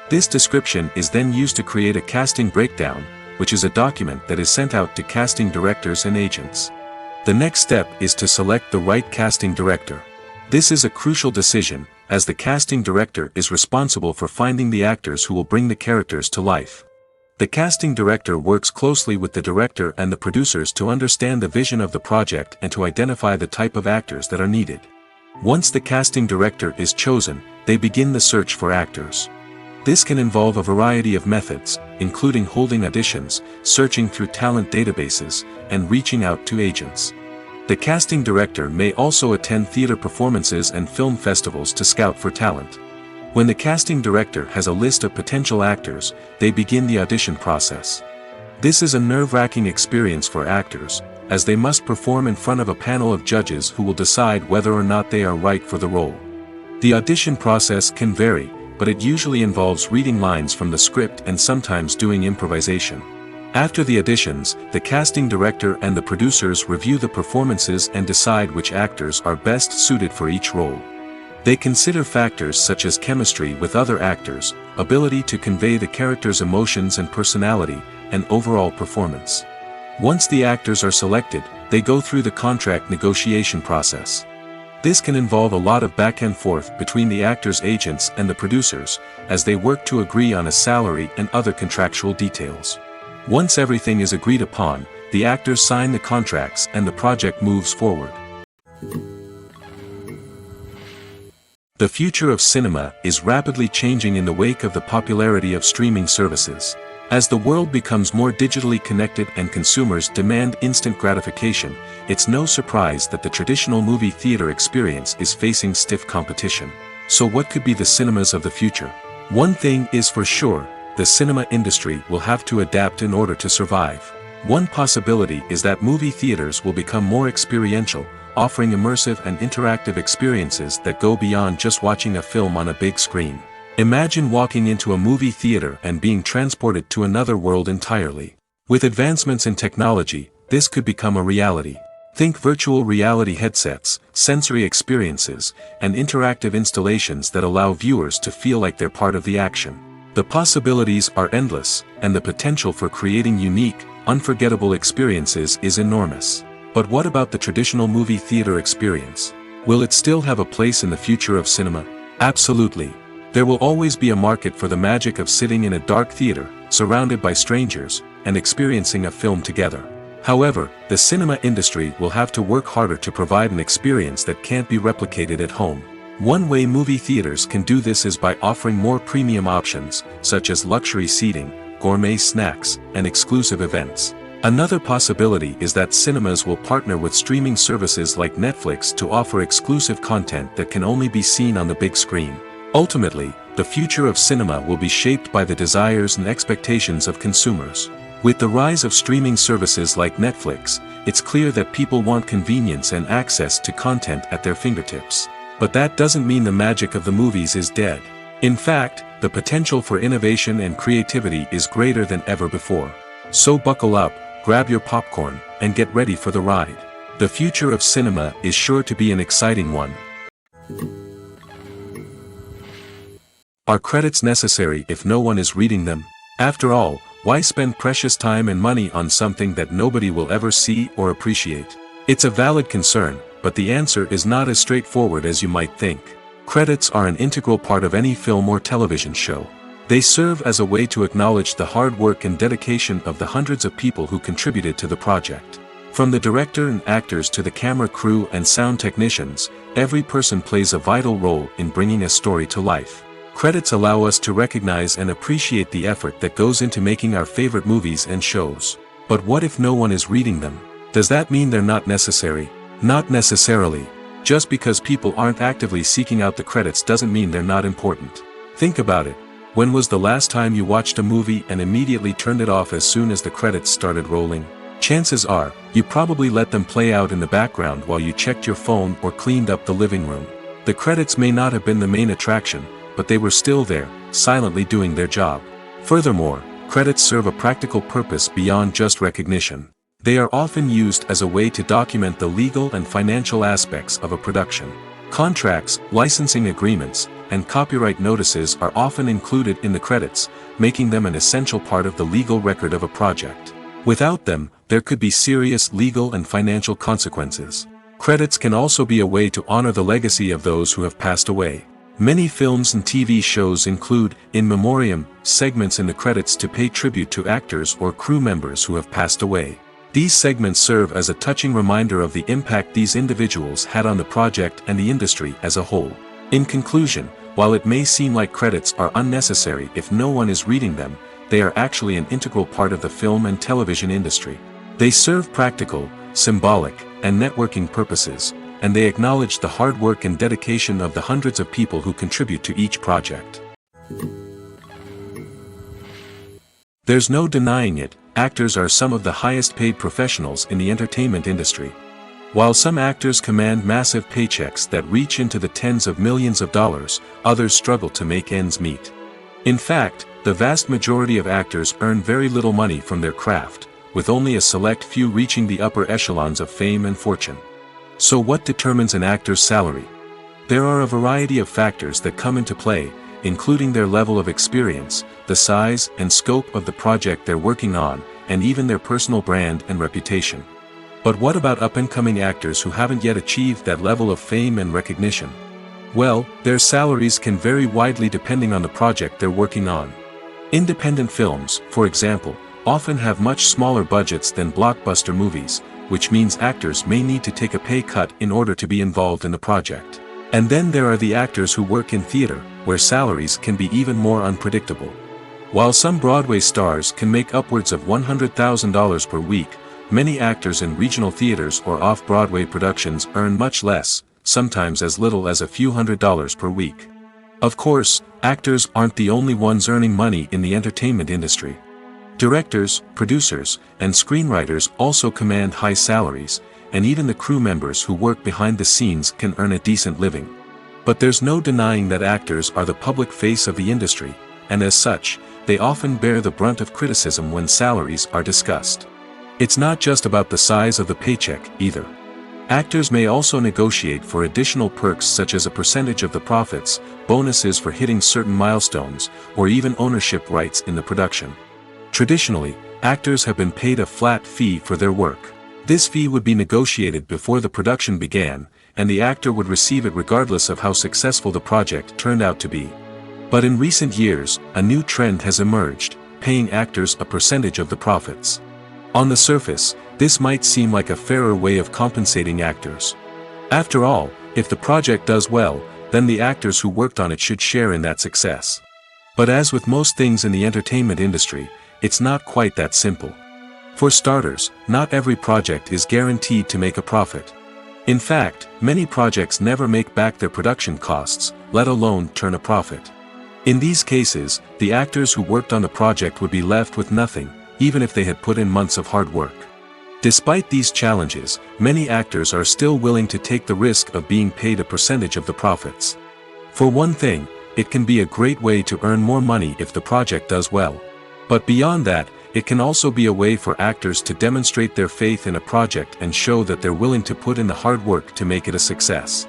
This description is then used to create a casting breakdown, which is a document that is sent out to casting directors and agents. The next step is to select the right casting director. This is a crucial decision, as the casting director is responsible for finding the actors who will bring the characters to life. The casting director works closely with the director and the producers to understand the vision of the project and to identify the type of actors that are needed. Once the casting director is chosen, they begin the search for actors. This can involve a variety of methods, including holding auditions, searching through talent databases, and reaching out to agents. The casting director may also attend theater performances and film festivals to scout for talent. When the casting director has a list of potential actors, they begin the audition process. This is a nerve-wracking experience for actors, as they must perform in front of a panel of judges who will decide whether or not they are right for the role. The audition process can vary, but it usually involves reading lines from the script and sometimes doing improvisation. After the auditions, the casting director and the producers review the performances and decide which actors are best suited for each role. They consider factors such as chemistry with other actors, ability to convey the character's emotions and personality, and overall performance. Once the actors are selected, they go through the contract negotiation process. This can involve a lot of back and forth between the actors' agents and the producers, as they work to agree on a salary and other contractual details. Once everything is agreed upon, the actors sign the contracts and the project moves forward. The future of cinema is rapidly changing in the wake of the popularity of streaming services. As the world becomes more digitally connected and consumers demand instant gratification, it's no surprise that the traditional movie theater experience is facing stiff competition. So what could be the cinemas of the future? One thing is for sure, the cinema industry will have to adapt in order to survive. One possibility is that movie theaters will become more experiential, offering immersive and interactive experiences that go beyond just watching a film on a big screen. Imagine walking into a movie theater and being transported to another world entirely. With advancements in technology, this could become a reality. Think virtual reality headsets, sensory experiences, and interactive installations that allow viewers to feel like they're part of the action. The possibilities are endless, and the potential for creating unique, unforgettable experiences is enormous. But what about the traditional movie theater experience? Will it still have a place in the future of cinema? Absolutely. There will always be a market for the magic of sitting in a dark theater, surrounded by strangers, and experiencing a film together. However, the cinema industry will have to work harder to provide an experience that can't be replicated at home. One way movie theaters can do this is by offering more premium options, such as luxury seating, gourmet snacks, and exclusive events. Another possibility is that cinemas will partner with streaming services like Netflix to offer exclusive content that can only be seen on the big screen. Ultimately, the future of cinema will be shaped by the desires and expectations of consumers. With the rise of streaming services like Netflix, it's clear that people want convenience and access to content at their fingertips. But that doesn't mean the magic of the movies is dead. In fact, the potential for innovation and creativity is greater than ever before. So buckle up, grab your popcorn, and get ready for the ride. The future of cinema is sure to be an exciting one. Are credits necessary if no one is reading them? After all, why spend precious time and money on something that nobody will ever see or appreciate? It's a valid concern, but the answer is not as straightforward as you might think. Credits are an integral part of any film or television show. They serve as a way to acknowledge the hard work and dedication of the hundreds of people who contributed to the project. From the director and actors to the camera crew and sound technicians, every person plays a vital role in bringing a story to life. Credits allow us to recognize and appreciate the effort that goes into making our favorite movies and shows. But what if no one is reading them? Does that mean they're not necessary? Not necessarily. Just because people aren't actively seeking out the credits doesn't mean they're not important. Think about it. When was the last time you watched a movie and immediately turned it off as soon as the credits started rolling? Chances are, you probably let them play out in the background while you checked your phone or cleaned up the living room. The credits may not have been the main attraction, but they were still there, silently doing their job. Furthermore, credits serve a practical purpose beyond just recognition. They are often used as a way to document the legal and financial aspects of a production. Contracts, licensing agreements, and copyright notices are often included in the credits, making them an essential part of the legal record of a project. Without them, there could be serious legal and financial consequences. Credits can also be a way to honor the legacy of those who have passed away. Many films and TV shows include, in memoriam, segments in the credits to pay tribute to actors or crew members who have passed away. These segments serve as a touching reminder of the impact these individuals had on the project and the industry as a whole. In conclusion, while it may seem like credits are unnecessary if no one is reading them, they are actually an integral part of the film and television industry. They serve practical, symbolic, and networking purposes, and they acknowledge the hard work and dedication of the hundreds of people who contribute to each project. There's no denying it, actors are some of the highest paid professionals in the entertainment industry. While some actors command massive paychecks that reach into the tens of millions of dollars, others struggle to make ends meet. In fact, the vast majority of actors earn very little money from their craft, with only a select few reaching the upper echelons of fame and fortune. So what determines an actor's salary? There are a variety of factors that come into play, including their level of experience, the size and scope of the project they're working on, and even their personal brand and reputation. But what about up-and-coming actors who haven't yet achieved that level of fame and recognition? Well, their salaries can vary widely depending on the project they're working on. Independent films, for example, often have much smaller budgets than blockbuster movies, which means actors may need to take a pay cut in order to be involved in the project. And then there are the actors who work in theater, where salaries can be even more unpredictable. While some Broadway stars can make upwards of $100,000 per week, many actors in regional theaters or off-Broadway productions earn much less, sometimes as little as a few $100s per week. Of course, actors aren't the only ones earning money in the entertainment industry. Directors, producers, and screenwriters also command high salaries, and even the crew members who work behind the scenes can earn a decent living. But there's no denying that actors are the public face of the industry, and as such, they often bear the brunt of criticism when salaries are discussed. It's not just about the size of the paycheck, either. Actors may also negotiate for additional perks such as a percentage of the profits, bonuses for hitting certain milestones, or even ownership rights in the production. Traditionally, actors have been paid a flat fee for their work. This fee would be negotiated before the production began, and the actor would receive it regardless of how successful the project turned out to be. But in recent years, a new trend has emerged, paying actors a percentage of the profits. On the surface, this might seem like a fairer way of compensating actors. After all, if the project does well, then the actors who worked on it should share in that success. But as with most things in the entertainment industry, it's not quite that simple. For starters, not every project is guaranteed to make a profit. In fact, many projects never make back their production costs, let alone turn a profit. In these cases, the actors who worked on the project would be left with nothing, even if they had put in months of hard work. Despite these challenges, many actors are still willing to take the risk of being paid a percentage of the profits. For one thing, it can be a great way to earn more money if the project does well. But beyond that, it can also be a way for actors to demonstrate their faith in a project and show that they're willing to put in the hard work to make it a success.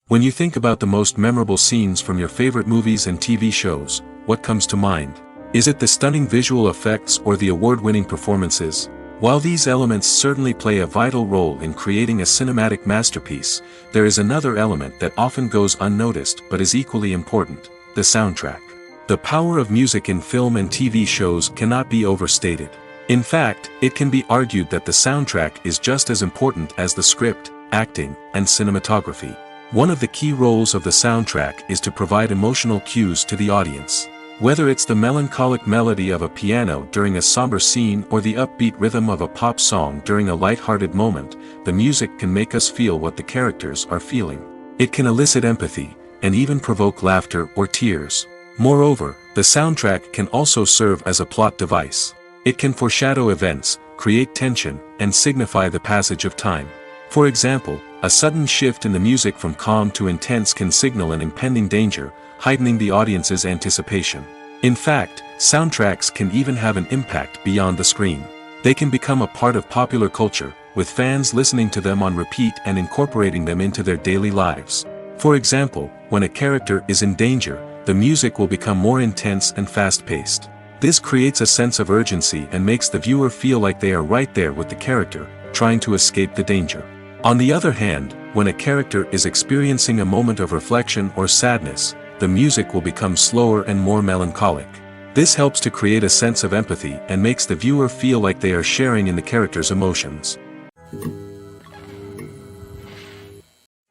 When you think about the most memorable scenes from your favorite movies and TV shows, what comes to mind? Is it the stunning visual effects or the award-winning performances? While these elements certainly play a vital role in creating a cinematic masterpiece, there is another element that often goes unnoticed but is equally important: the soundtrack. The power of music in film and TV shows cannot be overstated. In fact, it can be argued that the soundtrack is just as important as the script, acting, and cinematography. One of the key roles of the soundtrack is to provide emotional cues to the audience. Whether it's the melancholic melody of a piano during a somber scene or the upbeat rhythm of a pop song during a light-hearted moment, the music can make us feel what the characters are feeling. It can elicit empathy, and even provoke laughter or tears. Moreover, the soundtrack can also serve as a plot device. It can foreshadow events, create tension, and signify the passage of time. For example, a sudden shift in the music from calm to intense can signal an impending danger, heightening the audience's anticipation. In fact, soundtracks can even have an impact beyond the screen. They can become a part of popular culture, with fans listening to them on repeat and incorporating them into their daily lives. For example, when a character is in danger, the music will become more intense and fast-paced. This creates a sense of urgency and makes the viewer feel like they are right there with the character, trying to escape the danger. On the other hand, when a character is experiencing a moment of reflection or sadness, the music will become slower and more melancholic. This helps to create a sense of empathy and makes the viewer feel like they are sharing in the character's emotions.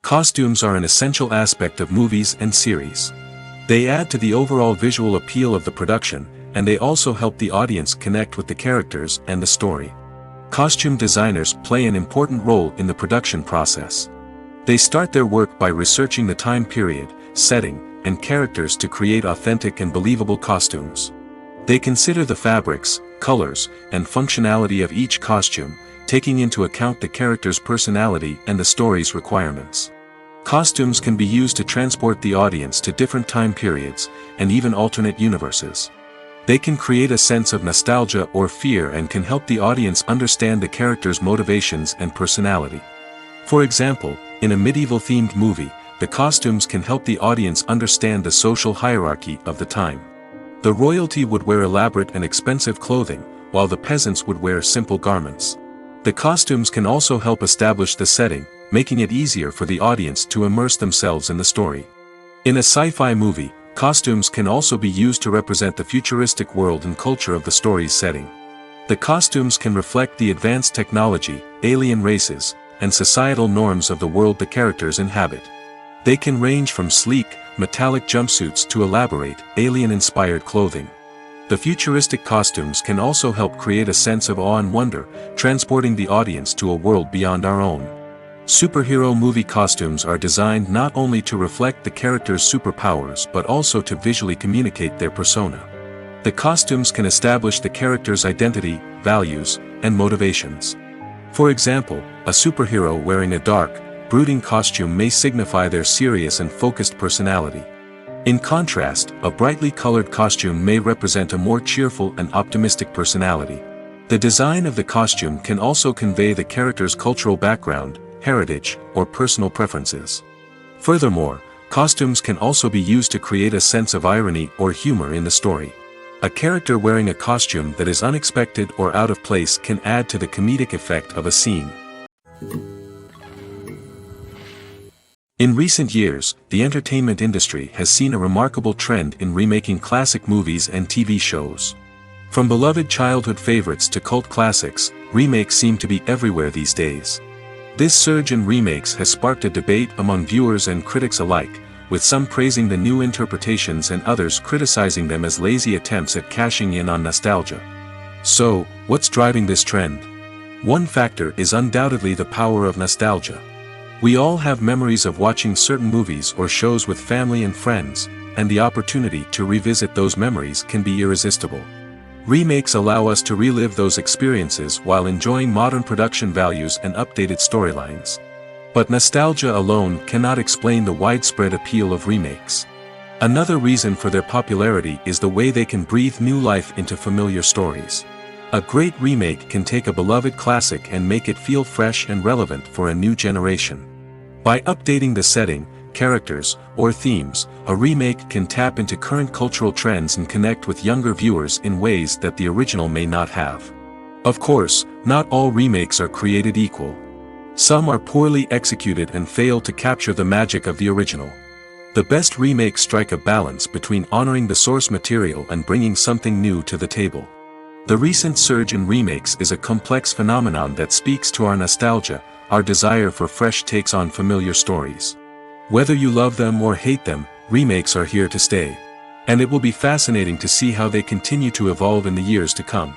Costumes are an essential aspect of movies and series. They add to the overall visual appeal of the production, and they also help the audience connect with the characters and the story. Costume designers play an important role in the production process. They start their work by researching the time period, setting, and characters to create authentic and believable costumes. They consider the fabrics, colors, and functionality of each costume, taking into account the character's personality and the story's requirements. Costumes can be used to transport the audience to different time periods, and even alternate universes. They can create a sense of nostalgia or fear and can help the audience understand the character's motivations and personality. For example, in a medieval-themed movie, the costumes can help the audience understand the social hierarchy of the time. The royalty would wear elaborate and expensive clothing, while the peasants would wear simple garments. The costumes can also help establish the setting, making it easier for the audience to immerse themselves in the story. In a sci-fi movie, costumes can also be used to represent the futuristic world and culture of the story's setting. The costumes can reflect the advanced technology, alien races, and societal norms of the world the characters inhabit. They can range from sleek, metallic jumpsuits to elaborate, alien-inspired clothing. The futuristic costumes can also help create a sense of awe and wonder, transporting the audience to a world beyond our own. Superhero movie costumes are designed not only to reflect the character's superpowers but also to visually communicate their persona. The costumes can establish the character's identity, values, and motivations. For example, a superhero wearing a dark, brooding costume may signify their serious and focused personality. In contrast, a brightly colored costume may represent a more cheerful and optimistic personality. The design of the costume can also convey the character's cultural background, heritage, or personal preferences. Furthermore, costumes can also be used to create a sense of irony or humor in the story. A character wearing a costume that is unexpected or out of place can add to the comedic effect of a scene. In recent years, the entertainment industry has seen a remarkable trend in remaking classic movies and TV shows. From beloved childhood favorites to cult classics, remakes seem to be everywhere these days. This surge in remakes has sparked a debate among viewers and critics alike, with some praising the new interpretations and others criticizing them as lazy attempts at cashing in on nostalgia. So, what's driving this trend? One factor is undoubtedly the power of nostalgia. We all have memories of watching certain movies or shows with family and friends, and the opportunity to revisit those memories can be irresistible. Remakes allow us to relive those experiences while enjoying modern production values and updated storylines. But nostalgia alone cannot explain the widespread appeal of remakes. Another reason for their popularity is the way they can breathe new life into familiar stories. A great remake can take a beloved classic and make it feel fresh and relevant for a new generation. By updating the setting, characters, or themes, a remake can tap into current cultural trends and connect with younger viewers in ways that the original may not have. Of course, not all remakes are created equal. Some are poorly executed and fail to capture the magic of the original. The best remakes strike a balance between honoring the source material and bringing something new to the table. The recent surge in remakes is a complex phenomenon that speaks to our nostalgia, our desire for fresh takes on familiar stories. Whether you love them or hate them, remakes are here to stay. And it will be fascinating to see how they continue to evolve in the years to come.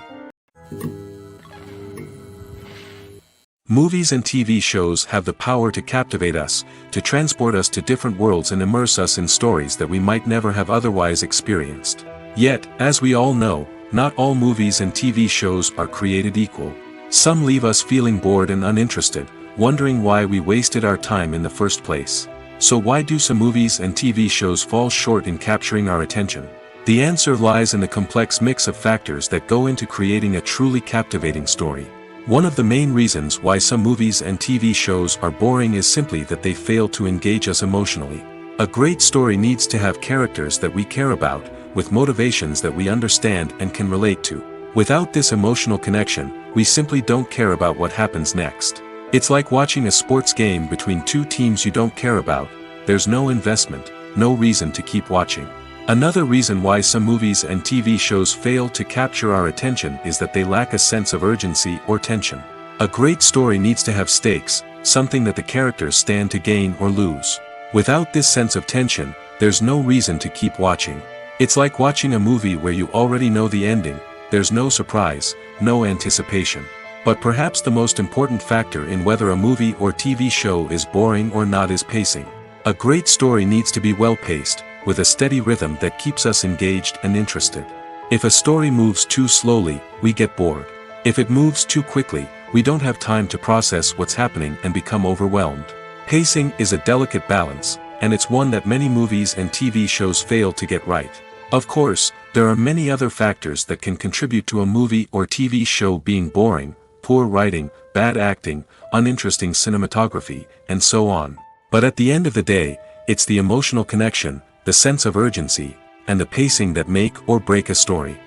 Movies and TV shows have the power to captivate us, to transport us to different worlds and immerse us in stories that we might never have otherwise experienced. Yet, as we all know, not all movies and TV shows are created equal. Some leave us feeling bored and uninterested, wondering why we wasted our time in the first place. So why do some movies and TV shows fall short in capturing our attention? The answer lies in the complex mix of factors that go into creating a truly captivating story. One of the main reasons why some movies and TV shows are boring is simply that they fail to engage us emotionally. A great story needs to have characters that we care about, with motivations that we understand and can relate to. Without this emotional connection, we simply don't care about what happens next. It's like watching a sports game between two teams you don't care about. There's no investment, no reason to keep watching. Another reason why some movies and TV shows fail to capture our attention is that they lack a sense of urgency or tension. A great story needs to have stakes, something that the characters stand to gain or lose. Without this sense of tension, there's no reason to keep watching. It's like watching a movie where you already know the ending. There's no surprise, no anticipation. But perhaps the most important factor in whether a movie or TV show is boring or not is pacing. A great story needs to be well-paced, with a steady rhythm that keeps us engaged and interested. If a story moves too slowly, we get bored. If it moves too quickly, we don't have time to process what's happening and become overwhelmed. Pacing is a delicate balance, and it's one that many movies and TV shows fail to get right. Of course, there are many other factors that can contribute to a movie or TV show being boring: poor writing, bad acting, uninteresting cinematography, and so on. But at the end of the day, it's the emotional connection, the sense of urgency, and the pacing that make or break a story.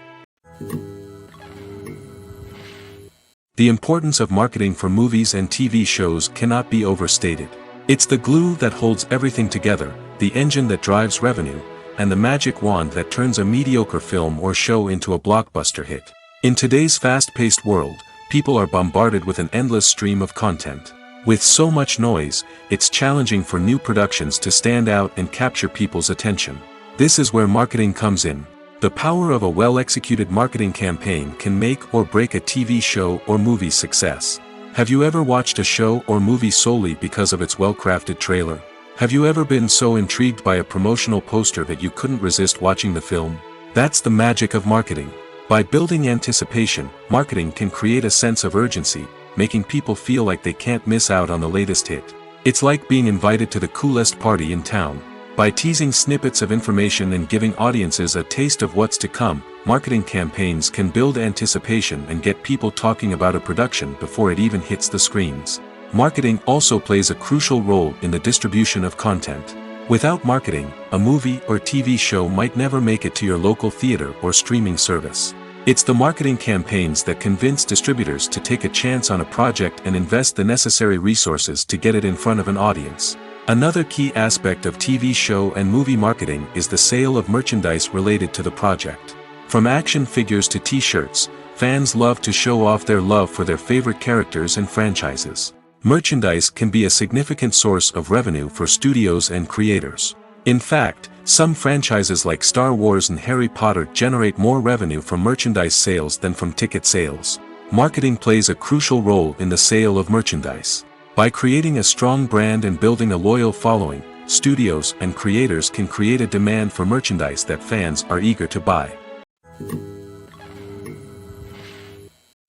The importance of marketing for movies and TV shows cannot be overstated. It's the glue that holds everything together, the engine that drives revenue, and the magic wand that turns a mediocre film or show into a blockbuster hit. In today's fast-paced world, people are bombarded with an endless stream of content. With so much noise, it's challenging for new productions to stand out and capture people's attention. This is where marketing comes in. The power of a well-executed marketing campaign can make or break a TV show or movie's success. Have you ever watched a show or movie solely because of its well-crafted trailer? Have you ever been so intrigued by a promotional poster that you couldn't resist watching the film? That's the magic of marketing. By building anticipation, marketing can create a sense of urgency, making people feel like they can't miss out on the latest hit. It's like being invited to the coolest party in town. By teasing snippets of information and giving audiences a taste of what's to come, marketing campaigns can build anticipation and get people talking about a production before it even hits the screens. Marketing also plays a crucial role in the distribution of content. Without marketing, a movie or TV show might never make it to your local theater or streaming service. It's the marketing campaigns that convince distributors to take a chance on a project and invest the necessary resources to get it in front of an audience. Another key aspect of TV show and movie marketing is the sale of merchandise related to the project. From action figures to t-shirts, fans love to show off their love for their favorite characters and franchises. Merchandise can be a significant source of revenue for studios and creators. In fact, some franchises like Star Wars and Harry Potter generate more revenue from merchandise sales than from ticket sales. Marketing plays a crucial role in the sale of merchandise. By creating a strong brand and building a loyal following, studios and creators can create a demand for merchandise that fans are eager to buy.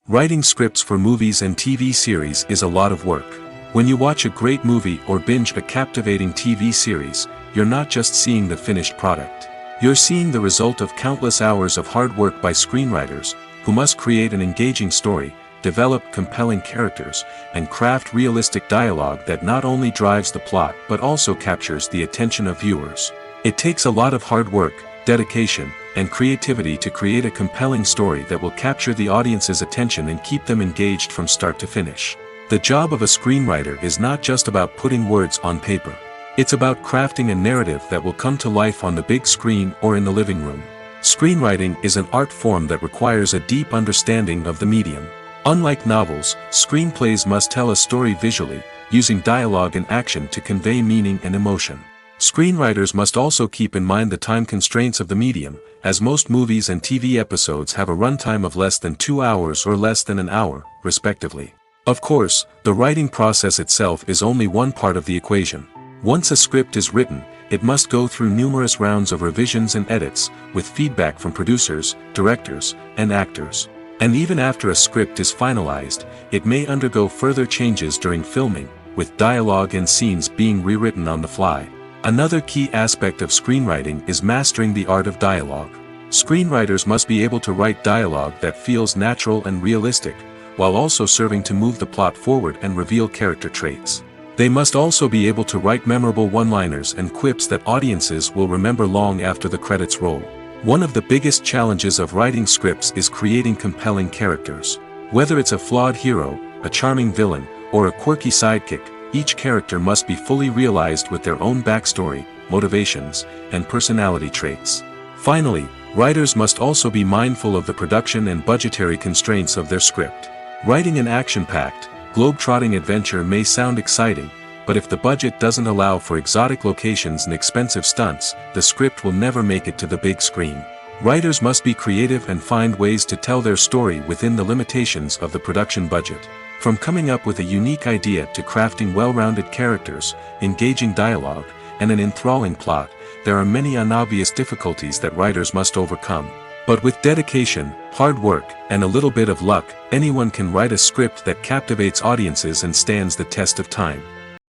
Writing scripts for movies and TV series is a lot of work. When you watch a great movie or binge a captivating TV series, you're not just seeing the finished product. You're seeing the result of countless hours of hard work by screenwriters, who must create an engaging story, develop compelling characters, and craft realistic dialogue that not only drives the plot but also captures the attention of viewers. It takes a lot of hard work, dedication, and creativity to create a compelling story that will capture the audience's attention and keep them engaged from start to finish. The job of a screenwriter is not just about putting words on paper. It's about crafting a narrative that will come to life on the big screen or in the living room. Screenwriting is an art form that requires a deep understanding of the medium. Unlike novels, screenplays must tell a story visually, using dialogue and action to convey meaning and emotion. Screenwriters must also keep in mind the time constraints of the medium, as most movies and TV episodes have a runtime of less than 2 hours or less than an hour, respectively. Of course, the writing process itself is only one part of the equation. Once a script is written, it must go through numerous rounds of revisions and edits, with feedback from producers, directors, and actors. And even after a script is finalized, it may undergo further changes during filming, with dialogue and scenes being rewritten on the fly. Another key aspect of screenwriting is mastering the art of dialogue. Screenwriters must be able to write dialogue that feels natural and realistic, while also serving to move the plot forward and reveal character traits. They must also be able to write memorable one-liners and quips that audiences will remember long after the credits roll. One of the biggest challenges of writing scripts is creating compelling characters. Whether it's a flawed hero, a charming villain, or a quirky sidekick, each character must be fully realized with their own backstory, motivations, and personality traits. Finally, writers must also be mindful of the production and budgetary constraints of their script. Writing an action-packed, globe-trotting adventure may sound exciting, but if the budget doesn't allow for exotic locations and expensive stunts, the script will never make it to the big screen. Writers must be creative and find ways to tell their story within the limitations of the production budget. From coming up with a unique idea to crafting well-rounded characters, engaging dialogue, and an enthralling plot, there are many unobvious difficulties that writers must overcome. But with dedication, hard work, and a little bit of luck, anyone can write a script that captivates audiences and stands the test of time.